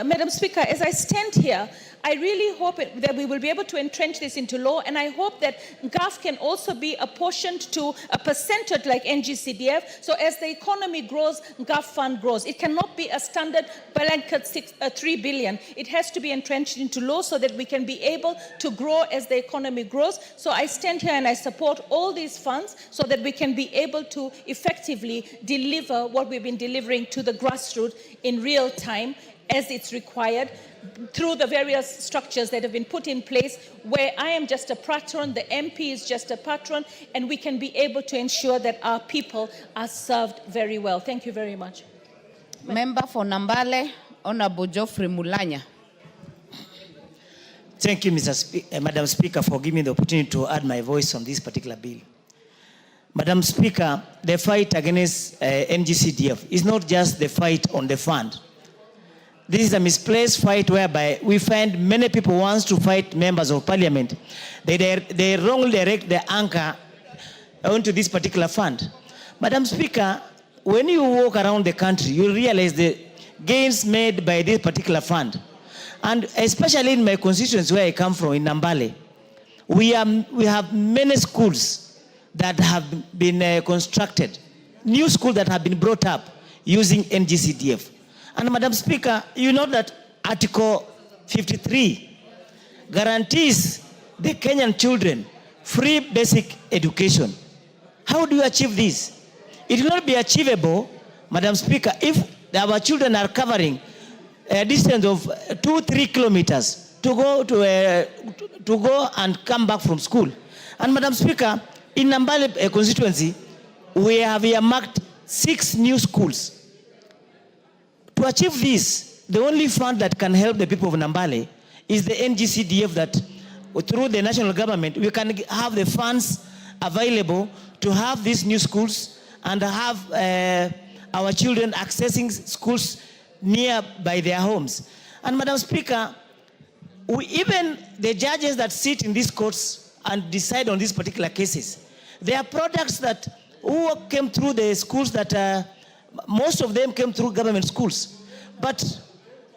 I: Madam Speaker, as I stand here, I really hope that we will be able to entrench this into law, and I hope that GAF can also be apportioned to a percentage like NGCDF, so as the economy grows, GAF fund grows. It cannot be a standard blanket 3 billion. It has to be entrenched into law so that we can be able to grow as the economy grows. So I stand here and I support all these funds so that we can be able to effectively deliver what we've been delivering to the grassroots in real time as it's required, through the various structures that have been put in place, where I am just a patron, the MP is just a patron, and we can be able to ensure that our people are served very well. Thank you very much.
B: Member for Nambale, Honorable Geoffrey Mulanya.
K: Thank you, Madam Speaker, for giving me the opportunity to add my voice on this particular bill. Madam Speaker, the fight against NGCDF is not just the fight on the fund. This is a misplaced fight whereby we find many people wants to fight members of parliament. They wrongly direct the anchor onto this particular fund. Madam Speaker, when you walk around the country, you realize the gains made by this particular fund. And especially in my constituency where I come from, in Nambale, we have many schools that have been constructed, new schools that have been brought up using NGCDF. And Madam Speaker, you know that Article 53 guarantees the Kenyan children free basic education. How do you achieve this? It will not be achievable, Madam Speaker, if our children are covering a distance of 2-3 kilometers to go and come back from school. And Madam Speaker, in Nambale constituency, we have earmarked 6 new schools. To achieve this, the only fund that can help the people of Nambale is the NGCDF, that through the national government, we can have the funds available to have these new schools and have our children accessing schools near by their homes. And Madam Speaker, even the judges that sit in these courts and decide on these particular cases, they are products that who came through the schools that most of them came through government schools. But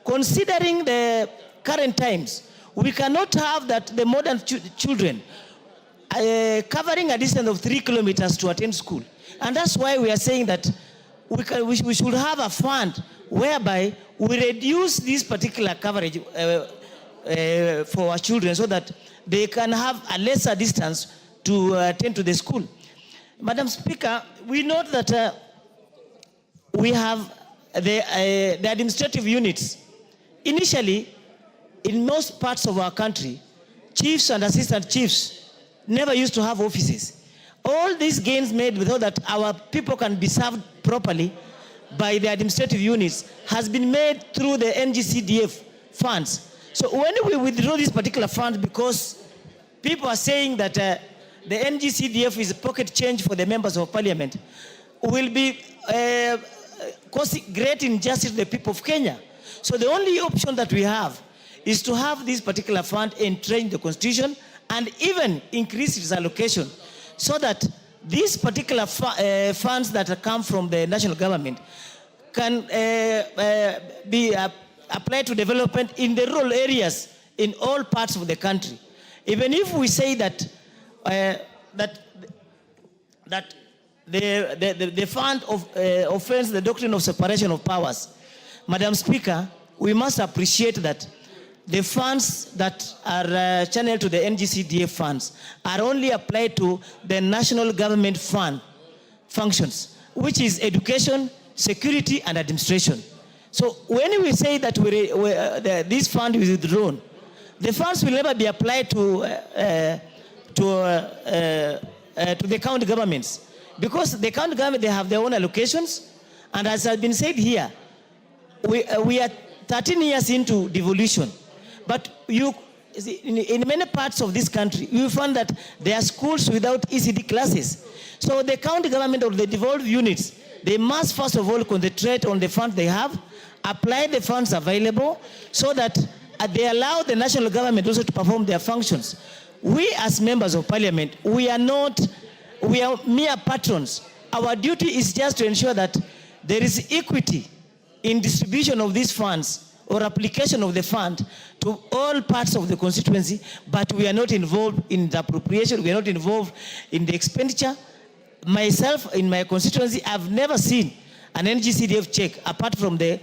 K: considering the current times, we cannot have that the modern children covering a distance of 3 kilometers to attend school. And that's why we are saying that we should have a fund whereby we reduce this particular coverage for our children so that they can have a lesser distance to attend to the school. Madam Speaker, we note that we have the administrative units. Initially, in most parts of our country, chiefs and assistant chiefs never used to have offices. All these gains made so that our people can be served properly by the administrative units has been made through the NGCDF funds. So when we withdraw this particular fund, because people are saying that the NGCDF is pocket change for the members of parliament, will be causing great injustice to the people of Kenya. So the only option that we have is to have this particular fund entrench the constitution and even increase its allocation so that these particular funds that come from the national government can be applied to development in the rural areas in all parts of the country. Even if we say that the fund offends the doctrine of separation of powers, Madam Speaker, we must appreciate that the funds that are channeled to the NGCDF funds are only applied to the national government fund functions, which is education, security, and administration. So when we say that this fund is withdrawn, the funds will never be applied to the county governments, because the county government, they have their own allocations, and as has been said here, we are 13 years into devolution. But in many parts of this country, you find that there are schools without ECD classes. So the county government or the devolved units, they must first of all concentrate on the funds they have, apply the funds available, so that they allow the national government also to perform their functions. We as members of parliament, we are mere patrons. Our duty is just to ensure that there is equity in distribution of these funds or application of the fund to all parts of the constituency, but we are not involved in the appropriation, we are not involved in the expenditure. Myself, in my constituency, I've never seen an NGCDF check apart from the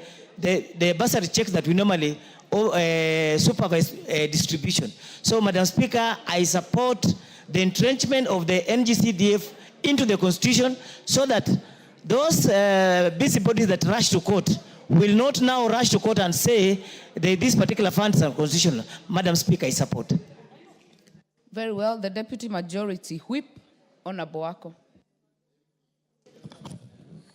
K: bursary checks that we normally supervise distribution. So, Madam Speaker, I support the entrenchment of the NGCDF into the constitution so that those busybodies that rush to court will not now rush to court and say that these particular funds are constitutional. Madam Speaker, I support.
B: Very well. The Deputy Majority Whip, Honorable Wako.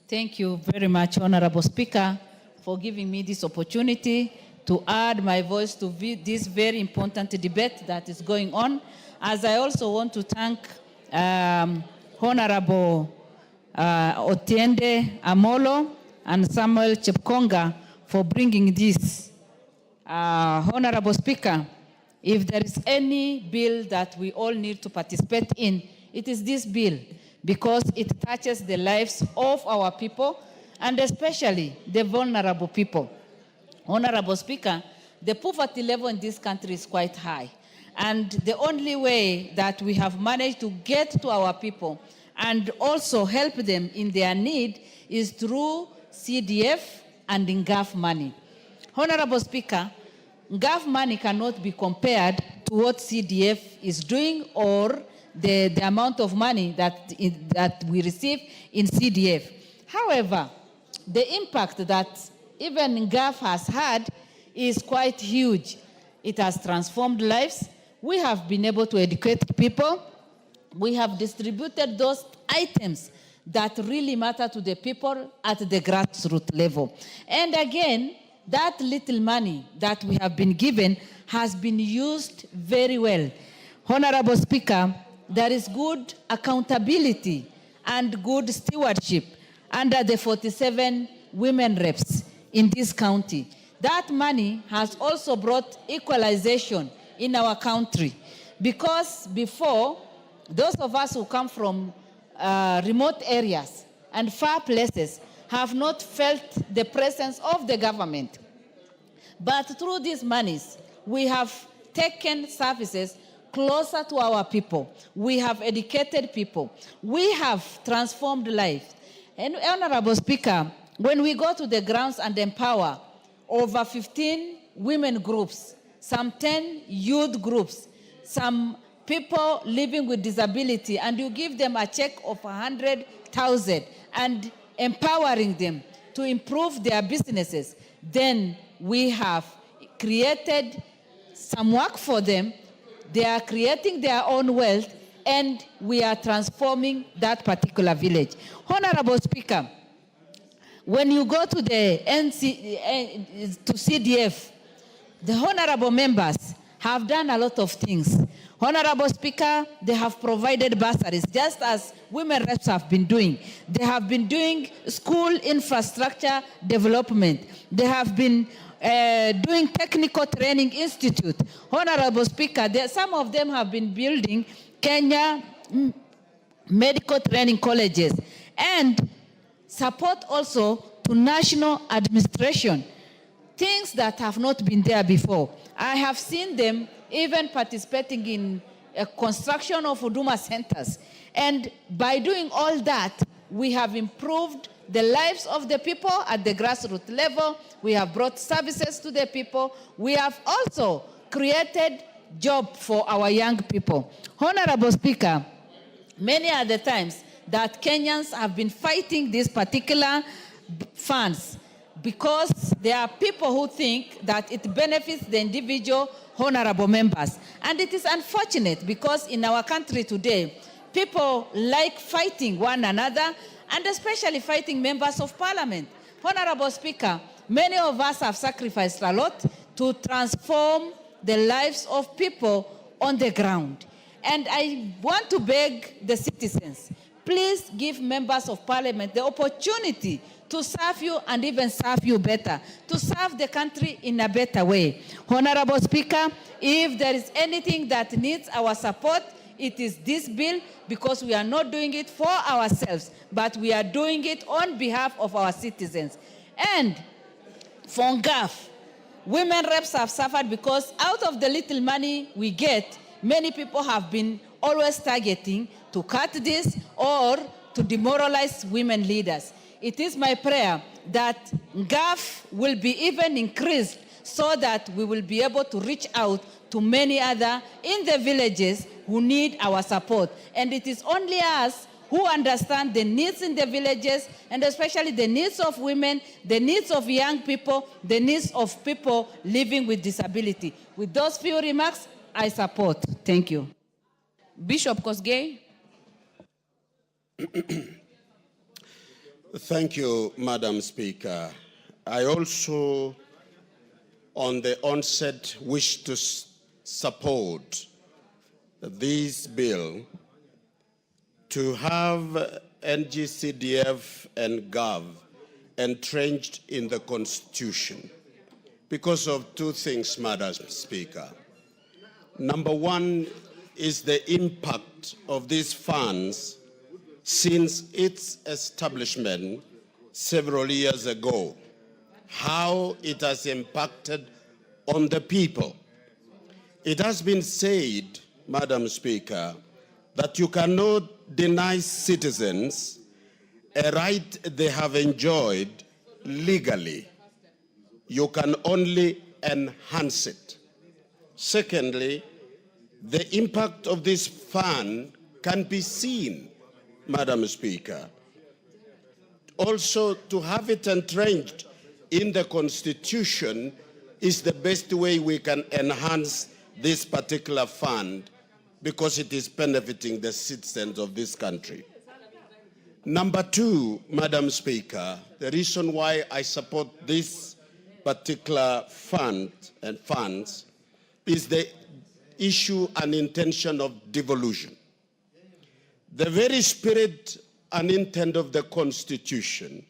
L: Thank you very much, Honorable Speaker, for giving me this opportunity to add my voice to this very important debate that is going on. As I also want to thank Honorable Otiende Amolo and Samuel Chepkonga for bringing this. Honorable Speaker, if there is any bill that we all need to participate in, it is this bill, because it touches the lives of our people and especially the vulnerable people. Honorable Speaker, the poverty level in this country is quite high. And the only way that we have managed to get to our people and also help them in their need is through CDF and NGAF money. Honorable Speaker, NGAF money cannot be compared to what CDF is doing or the amount of money that we receive in CDF. However, the impact that even NGAF has had is quite huge. It has transformed lives. We have been able to educate people. We have distributed those items that really matter to the people at the grassroots level. And again, that little money that we have been given has been used very well. Honorable Speaker, there is good accountability and good stewardship under the 47 women reps in this county. That money has also brought equalization in our country, because before, those of us who come from remote areas and far places have not felt the presence of the government. But through these monies, we have taken services closer to our people. We have educated people. We have transformed lives. And Honorable Speaker, when we go to the grounds and empower over 15 women groups, some 10 youth groups, some people living with disability, and you give them a check of 100,000 and empowering them to improve their businesses, then we have created some work for them. They are creating their own wealth, and we are transforming that particular village. Honorable Speaker, when you go to the CDF, the honorable members have done a lot of things. Honorable Speaker, they have provided bursaries, just as women reps have been doing. They have been doing school infrastructure development. They have been doing technical training institute. Honorable Speaker, some of them have been building Kenya medical training colleges, and support also to national administration, things that have not been there before. I have seen them even participating in a construction of Huduma centers. And by doing all that, we have improved the lives of the people at the grassroots level. We have brought services to the people. We have also created jobs for our young people. Honorable Speaker, many are the times that Kenyans have been fighting these particular funds because there are people who think that it benefits the individual honorable members. And it is unfortunate because in our country today, people like fighting one another, and especially fighting members of parliament. Honorable Speaker, many of us have sacrificed a lot to transform the lives of people on the ground. And I want to beg the citizens, please give members of parliament the opportunity to serve you and even serve you better, to serve the country in a better way. Honorable Speaker, if there is anything that needs our support, it is this bill, because we are not doing it for ourselves, but we are doing it on behalf of our citizens. And for NGAF, women reps have suffered because out of the little money we get, many people have been always targeting to cut this or to demoralize women leaders. It is my prayer that NGAF will be even increased so that we will be able to reach out to many other in the villages who need our support. And it is only us who understand the needs in the villages, and especially the needs of women, the needs of young people, the needs of people living with disability. With those few remarks, I support. Thank you. Bishop Kosgei.
M: Thank you, Madam Speaker. I also, on the onset, wish to support this bill to have NGCDF and GOV entrenched in the Constitution because of two things, Madam Speaker. Number one is the impact of these funds since its establishment several years ago, how it has impacted on the people. It has been said, Madam Speaker, that you cannot deny citizens a right they have enjoyed legally. You can only enhance it. Secondly, the impact of this fund can be seen, Madam Speaker. Also, to have it entrenched in the Constitution is the best way we can enhance this particular fund because it is benefiting the citizens of this country. Number two, Madam Speaker, the reason why I support this particular fund and funds is the issue and intention of devolution. The very spirit and intent of the Constitution,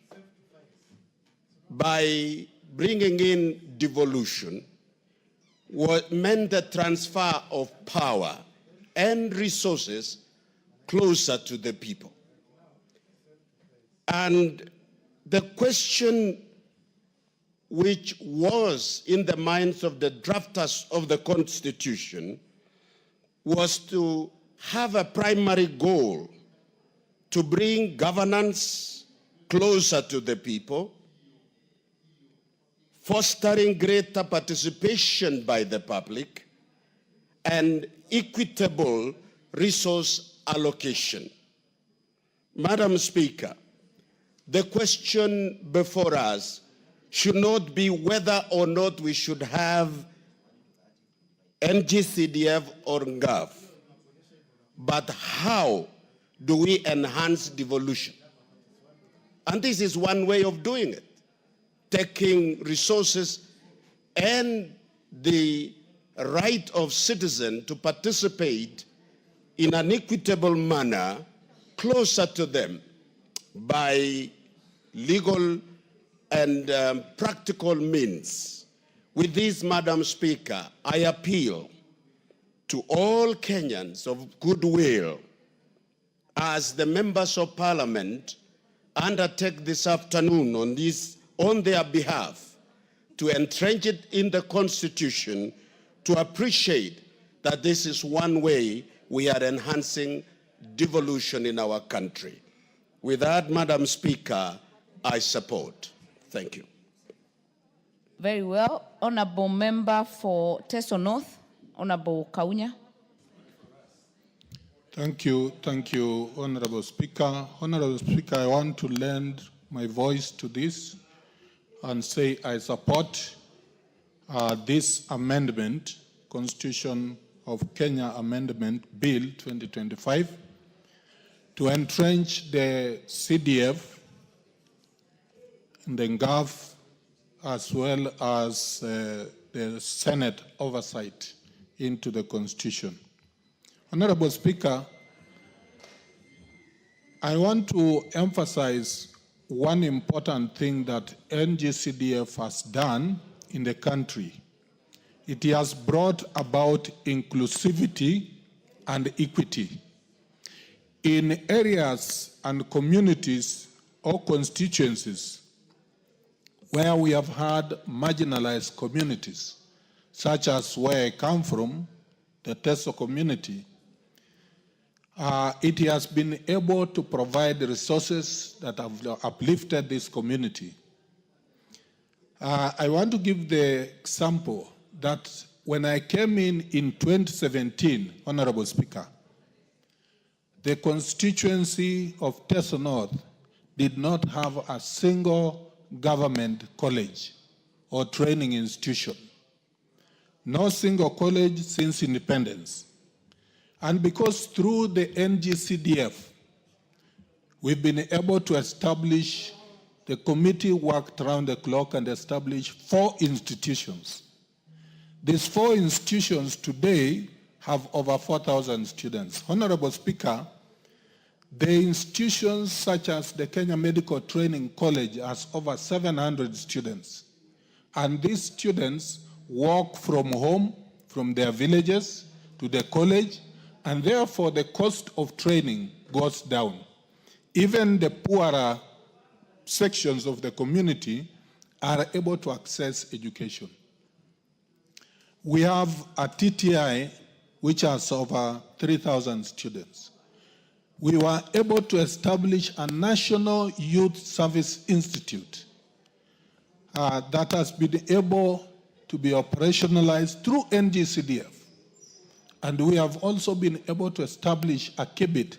M: by bringing in devolution, meant the transfer of power and resources closer to the people. And the question which was in the minds of the drafters of the Constitution was to have a primary goal to bring governance closer to the people, fostering greater participation by the public, and equitable resource allocation. Madam Speaker, the question before us should not be whether or not we should have NGCDF or NGAF, but how do we enhance devolution? And this is one way of doing it, taking resources and the right of citizen to participate in an equitable manner closer to them by legal and practical means. With this, Madam Speaker, I appeal to all Kenyans of goodwill as the members of Parliament undertake this afternoon on their behalf to entrench it in the Constitution, to appreciate that this is one way we are enhancing devolution in our country. With that, Madam Speaker, I support. Thank you.
B: Very well. Honorable Member for Teso North, Honorable Kaunya.
N: Thank you, Honorable Speaker. Honorable Speaker, I want to lend my voice to this and say I support this amendment, Constitution of Kenya Amendment Bill 2025, to entrench the CDF and the NGAF, as well as the Senate oversight into the Constitution. Honorable Speaker, I want to emphasize one important thing that NGCDF has done in the country. It has brought about inclusivity and equity in areas and communities or constituencies where we have had marginalized communities, such as where I come from, the Teso community. It has been able to provide resources that have uplifted this community. I want to give the example that when I came in 2017, Honorable Speaker, the constituency of Teso North did not have a single government college or training institution. No single college since independence. And because through the NGCDF, we've been able to establish, the committee worked around the clock and established 4 institutions. These 4 institutions today have over 4,000 students. Honorable Speaker, the institutions such as the Kenya Medical Training College has over 700 students. And these students walk from home, from their villages to the college, and therefore the cost of training goes down. Even the poorer sections of the community are able to access education. We have a TTI which has over 3,000 students. We were able to establish a National Youth Service Institute that has been able to be operationalized through NGCDF. And we have also been able to establish a KIBIT,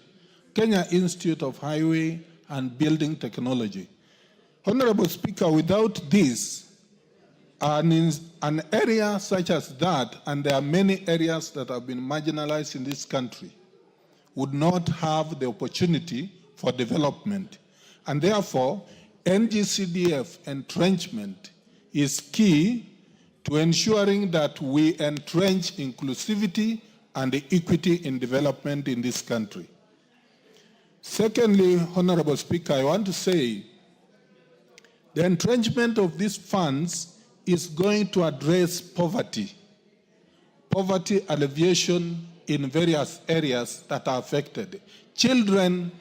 N: Kenya Institute of Highway and Building Technology. Honorable Speaker, without this, an area such as that, and there are many areas that have been marginalized in this country, would not have the opportunity for development. And therefore, NGCDF entrenchment is key to ensuring that we entrench inclusivity and equity in development in this country. Secondly, Honorable Speaker, I want to say the entrenchment of these funds is going to address poverty alleviation in various areas that are affected. Children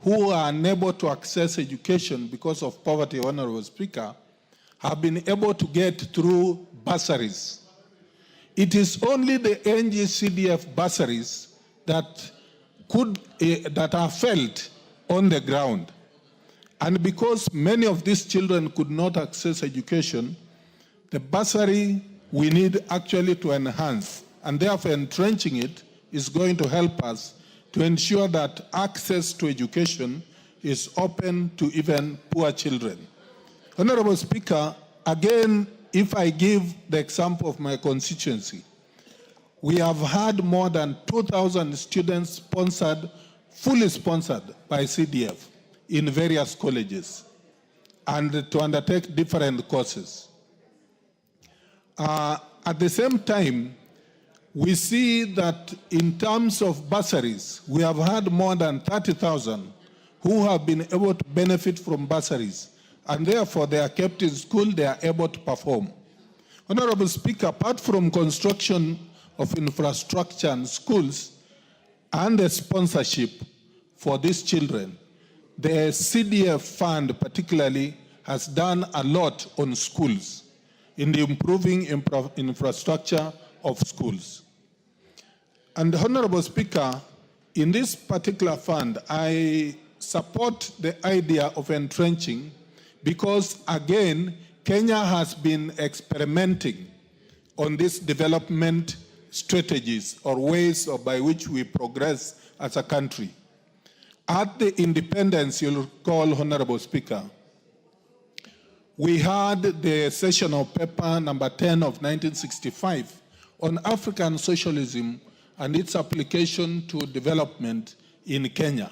N: who are unable to access education because of poverty, Honorable Speaker, have been able to get through bursaries. It is only the NGCDF bursaries that are felt on the ground. And because many of these children could not access education, the bursary we need actually to enhance, and therefore entrenching it is going to help us to ensure that access to education is open to even poor children. Honorable Speaker, again, if I give the example of my constituency, we have had more than 2,000 students sponsored, fully sponsored by CDF in various colleges and to undertake different courses. At the same time, we see that in terms of bursaries, we have had more than 30,000 who have been able to benefit from bursaries, and therefore they are kept in school, they are able to perform. Honorable Speaker, apart from construction of infrastructure and schools and the sponsorship for these children, the CDF fund particularly has done a lot on schools in the improving infrastructure of schools. And Honorable Speaker, in this particular fund, I support the idea of entrenching because, again, Kenya has been experimenting on these development strategies or ways by which we progress as a country. At the independence, you'll recall, Honorable Speaker, we had the sessional paper number 10 of 1965 on African socialism and its application to development in Kenya.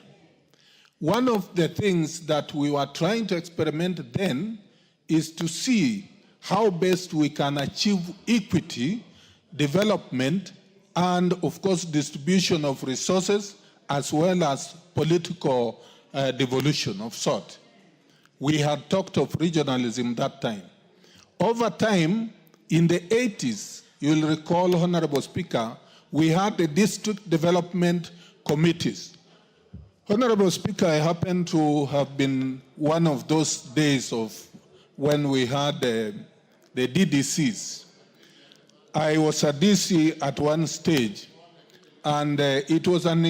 N: One of the things that we were trying to experiment then is to see how best we can achieve equity, development, and of course distribution of resources as well as political devolution of sort. We had talked of regionalism that time. Over time, in the 80s, you'll recall, Honorable Speaker, we had the district development committees. Honorable Speaker, I happen to have been one of those days of when we had the DDCs. I was a DC at one stage, and it was an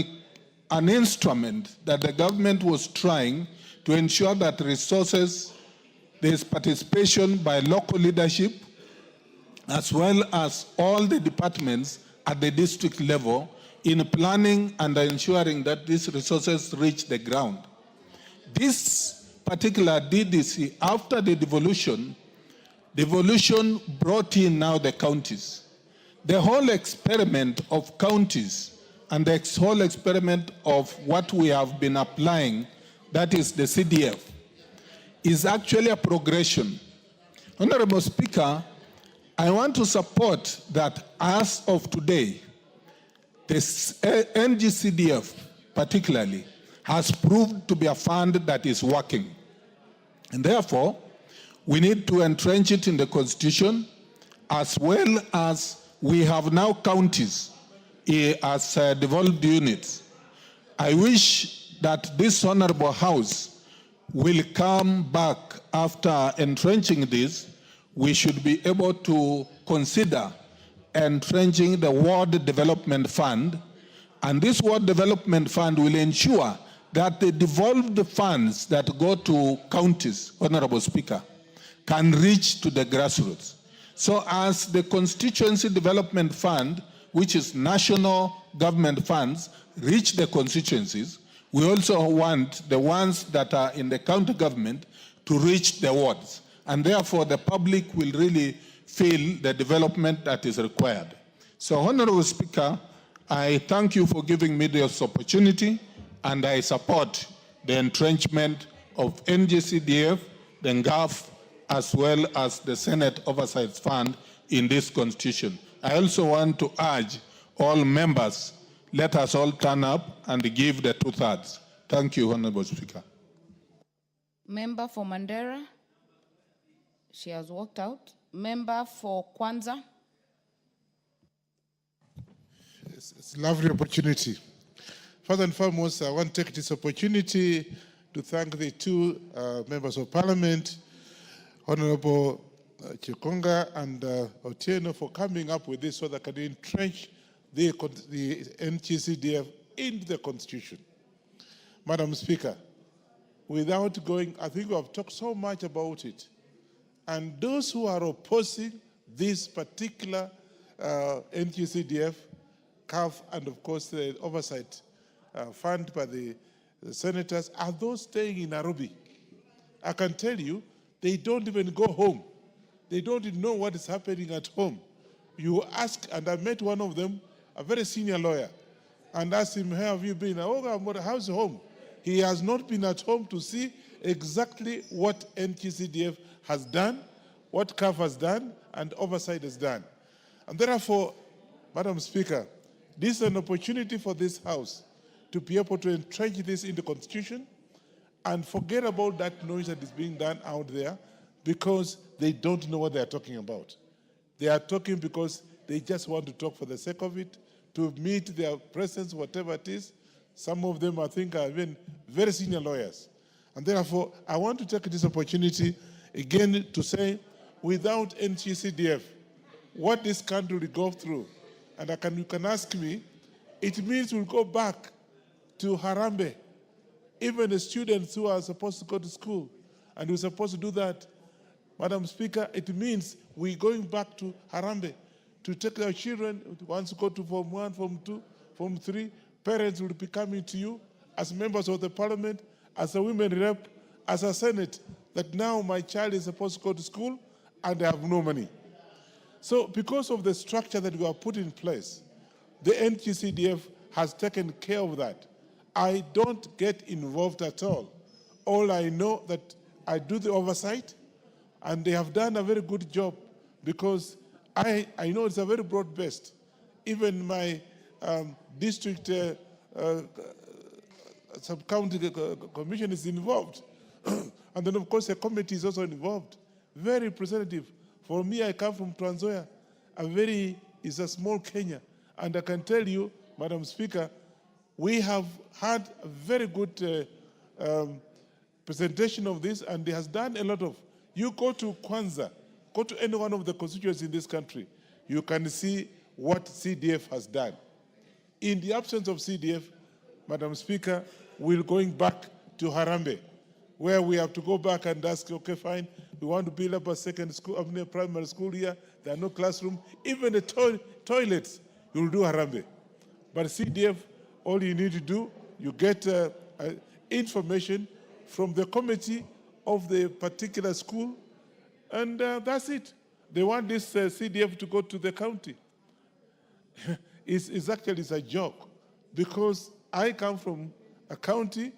N: instrument that the government was trying to ensure that resources, there's participation by local leadership, as well as all the departments at the district level in planning and ensuring that these resources reach the ground. This particular DDC, after the devolution brought in now the counties. The whole experiment of counties and the whole experiment of what we have been applying, that is the CDF, is actually a progression. Honorable Speaker, I want to support that as of today, the NGCDF particularly has proved to be a fund that is working. And therefore, we need to entrench it in the Constitution, as well as we have now counties as devolved units. I wish that this Honorable House will come back after entrenching this. We should be able to consider entrenching the Ward Development Fund, and this Ward Development Fund will ensure that the devolved funds that go to counties, Honorable Speaker, can reach to the grassroots. So as the Constituency Development Fund, which is national government funds, reach the constituencies, we also want the ones that are in the county government to reach the wards. And therefore, the public will really feel the development that is required. So, Honorable Speaker, I thank you for giving me this opportunity, and I support the entrenchment of NGCDF, the NGAF, as well as the Senate Oversight Fund in this constitution. I also want to urge all members, let us all turn up and give the 2/3. Thank you, Honorable Speaker.
B: Member for Mandera, she has walked out. Member for Kwanza.
O: It's a lovely opportunity. First and foremost, I want to take this opportunity to thank the two members of parliament, Honorable Chikonga and Otieno, for coming up with this so that can entrench the NGCDF into the constitution. Madam Speaker, without going, I think we have talked so much about it. And those who are opposing this particular NGCDF, CAF, and of course the oversight fund by the senators are those staying in Nairobi. I can tell you, they don't even go home. They don't even know what is happening at home. You ask, and I met one of them, a very senior lawyer, and asked him, how have you been? Oh, how's home? He has not been at home to see exactly what NGCDF has done, what CAF has done, and oversight has done. And therefore, Madam Speaker, this is an opportunity for this House to be able to entrench this in the Constitution and forget about that noise that is being done out there because they don't know what they are talking about. They are talking because they just want to talk for the sake of it, to meet their presence, whatever it is. Some of them, I think, are even very senior lawyers. And therefore, I want to take this opportunity again to say, without NGCDF, what this country will go through, and you can ask me, it means we'll go back to Harambee. Even the students who are supposed to go to school, and we're supposed to do that, Madam Speaker, it means we're going back to Harambee to take our children, once you go to Form 1, Form 2, Form 3, parents will be coming to you as members of the parliament, as a women rep, as a senate, that now my child is supposed to go to school and they have no money. So because of the structure that we have put in place, the NGCDF has taken care of that. I don't get involved at all. All I know that I do the oversight, and they have done a very good job because I know it's a very broad-based. Even my district sub-county commission is involved. And then, of course, the committee is also involved. Very representative. For me, I come from Trans Nzoia. It's a small Kenya. And I can tell you, Madam Speaker, we have had a very good presentation of this, and it has done a lot of. You go to Kwanza, go to any one of the constituencies in this country, you can see what CDF has done. In the absence of CDF, Madam Speaker, we're going back to Harambee, where we have to go back and ask, okay, fine, we want to build up a second school, a primary school here, there are no classrooms, even the toilets, you'll do Harambee. But CDF, all you need to do, you get information from the committee of the particular school, and that's it. They want this CDF to go to the county. It's actually a joke, because I come from a county,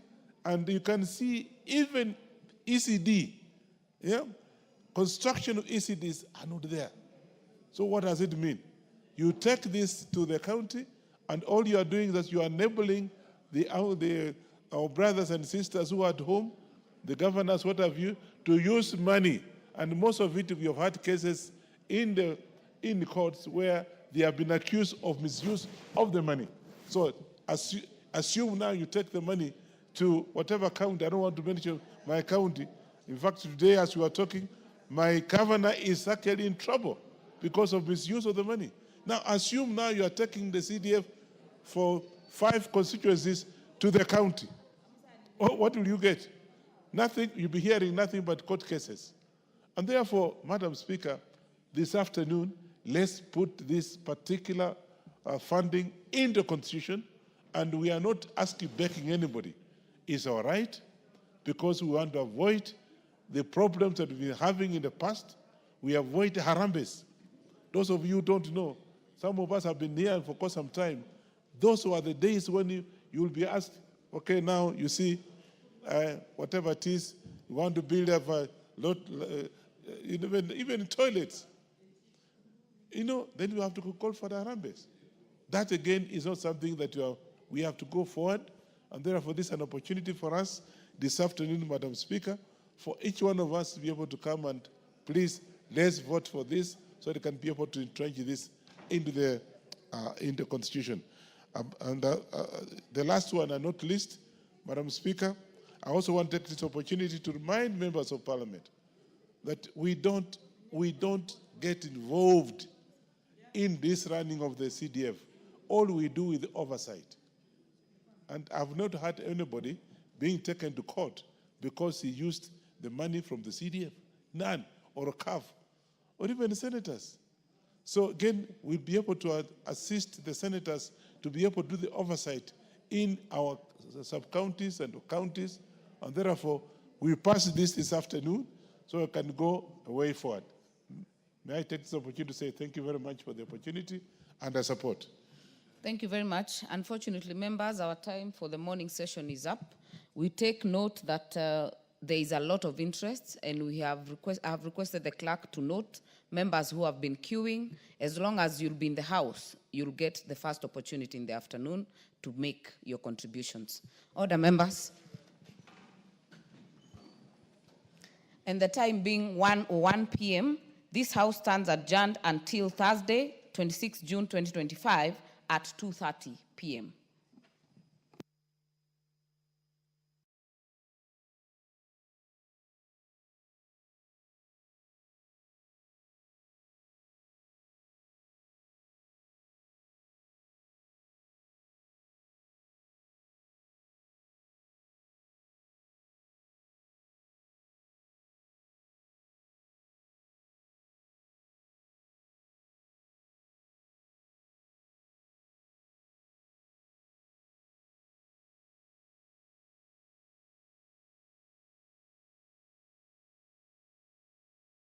O: and you can see even ECD, construction of ECDs are not there. So what does it mean? You take this to the county, and all you are doing is that you are enabling our brothers and sisters who are at home, the governors, what have you, to use money. And most of it, we have had cases in the courts where they have been accused of misuse of the money. So assume now you take the money to whatever county. I don't want to mention my county. In fact, today as we are talking, my governor is actually in trouble because of misuse of the money. Now assume now you are taking the CDF for 5 constituencies to the county. Oh, what will you get? Nothing. You'll be hearing nothing but court cases. And therefore, Madam Speaker, this afternoon, let's put this particular funding in the Constitution, and we are not begging anybody. It's all right, because we want to avoid the problems that we've been having in the past. We avoid Harambees. Those of you who don't know, some of us have been here for quite some time. Those were the days when you will be asked, okay, now you see, whatever it is, you want to build up even toilets. Then we have to call for the Harambes. That again is not something that we have to go forward, and therefore this is an opportunity for us this afternoon, Madam Speaker, for each one of us to be able to come and please let's vote for this so they can be able to entrench this into the Constitution. The last one and not least, Madam Speaker, I also want to take this opportunity to remind members of Parliament that we don't get involved in this running of the CDF. All we do is oversight. And I've not heard anybody being taken to court because he used the money from the CDF. None, or a CAF, or even the senators. So again, we'll be able to assist the senators to be able to do the oversight in our sub-counties and counties, and therefore we pass this afternoon so we can go a way forward. May I take this opportunity to say thank you very much for the opportunity and the support.
B: Thank you very much. Unfortunately, members, our time for the morning session is up. We take note that there is a lot of interest, and I have requested the clerk to note members who have been queuing. As long as you'll be in the House, you'll get the first opportunity in the afternoon to make your contributions. Order, members. And the time being 1:01 p.m., this House stands adjourned until Thursday, 26 June 2025 at 2:30 p.m.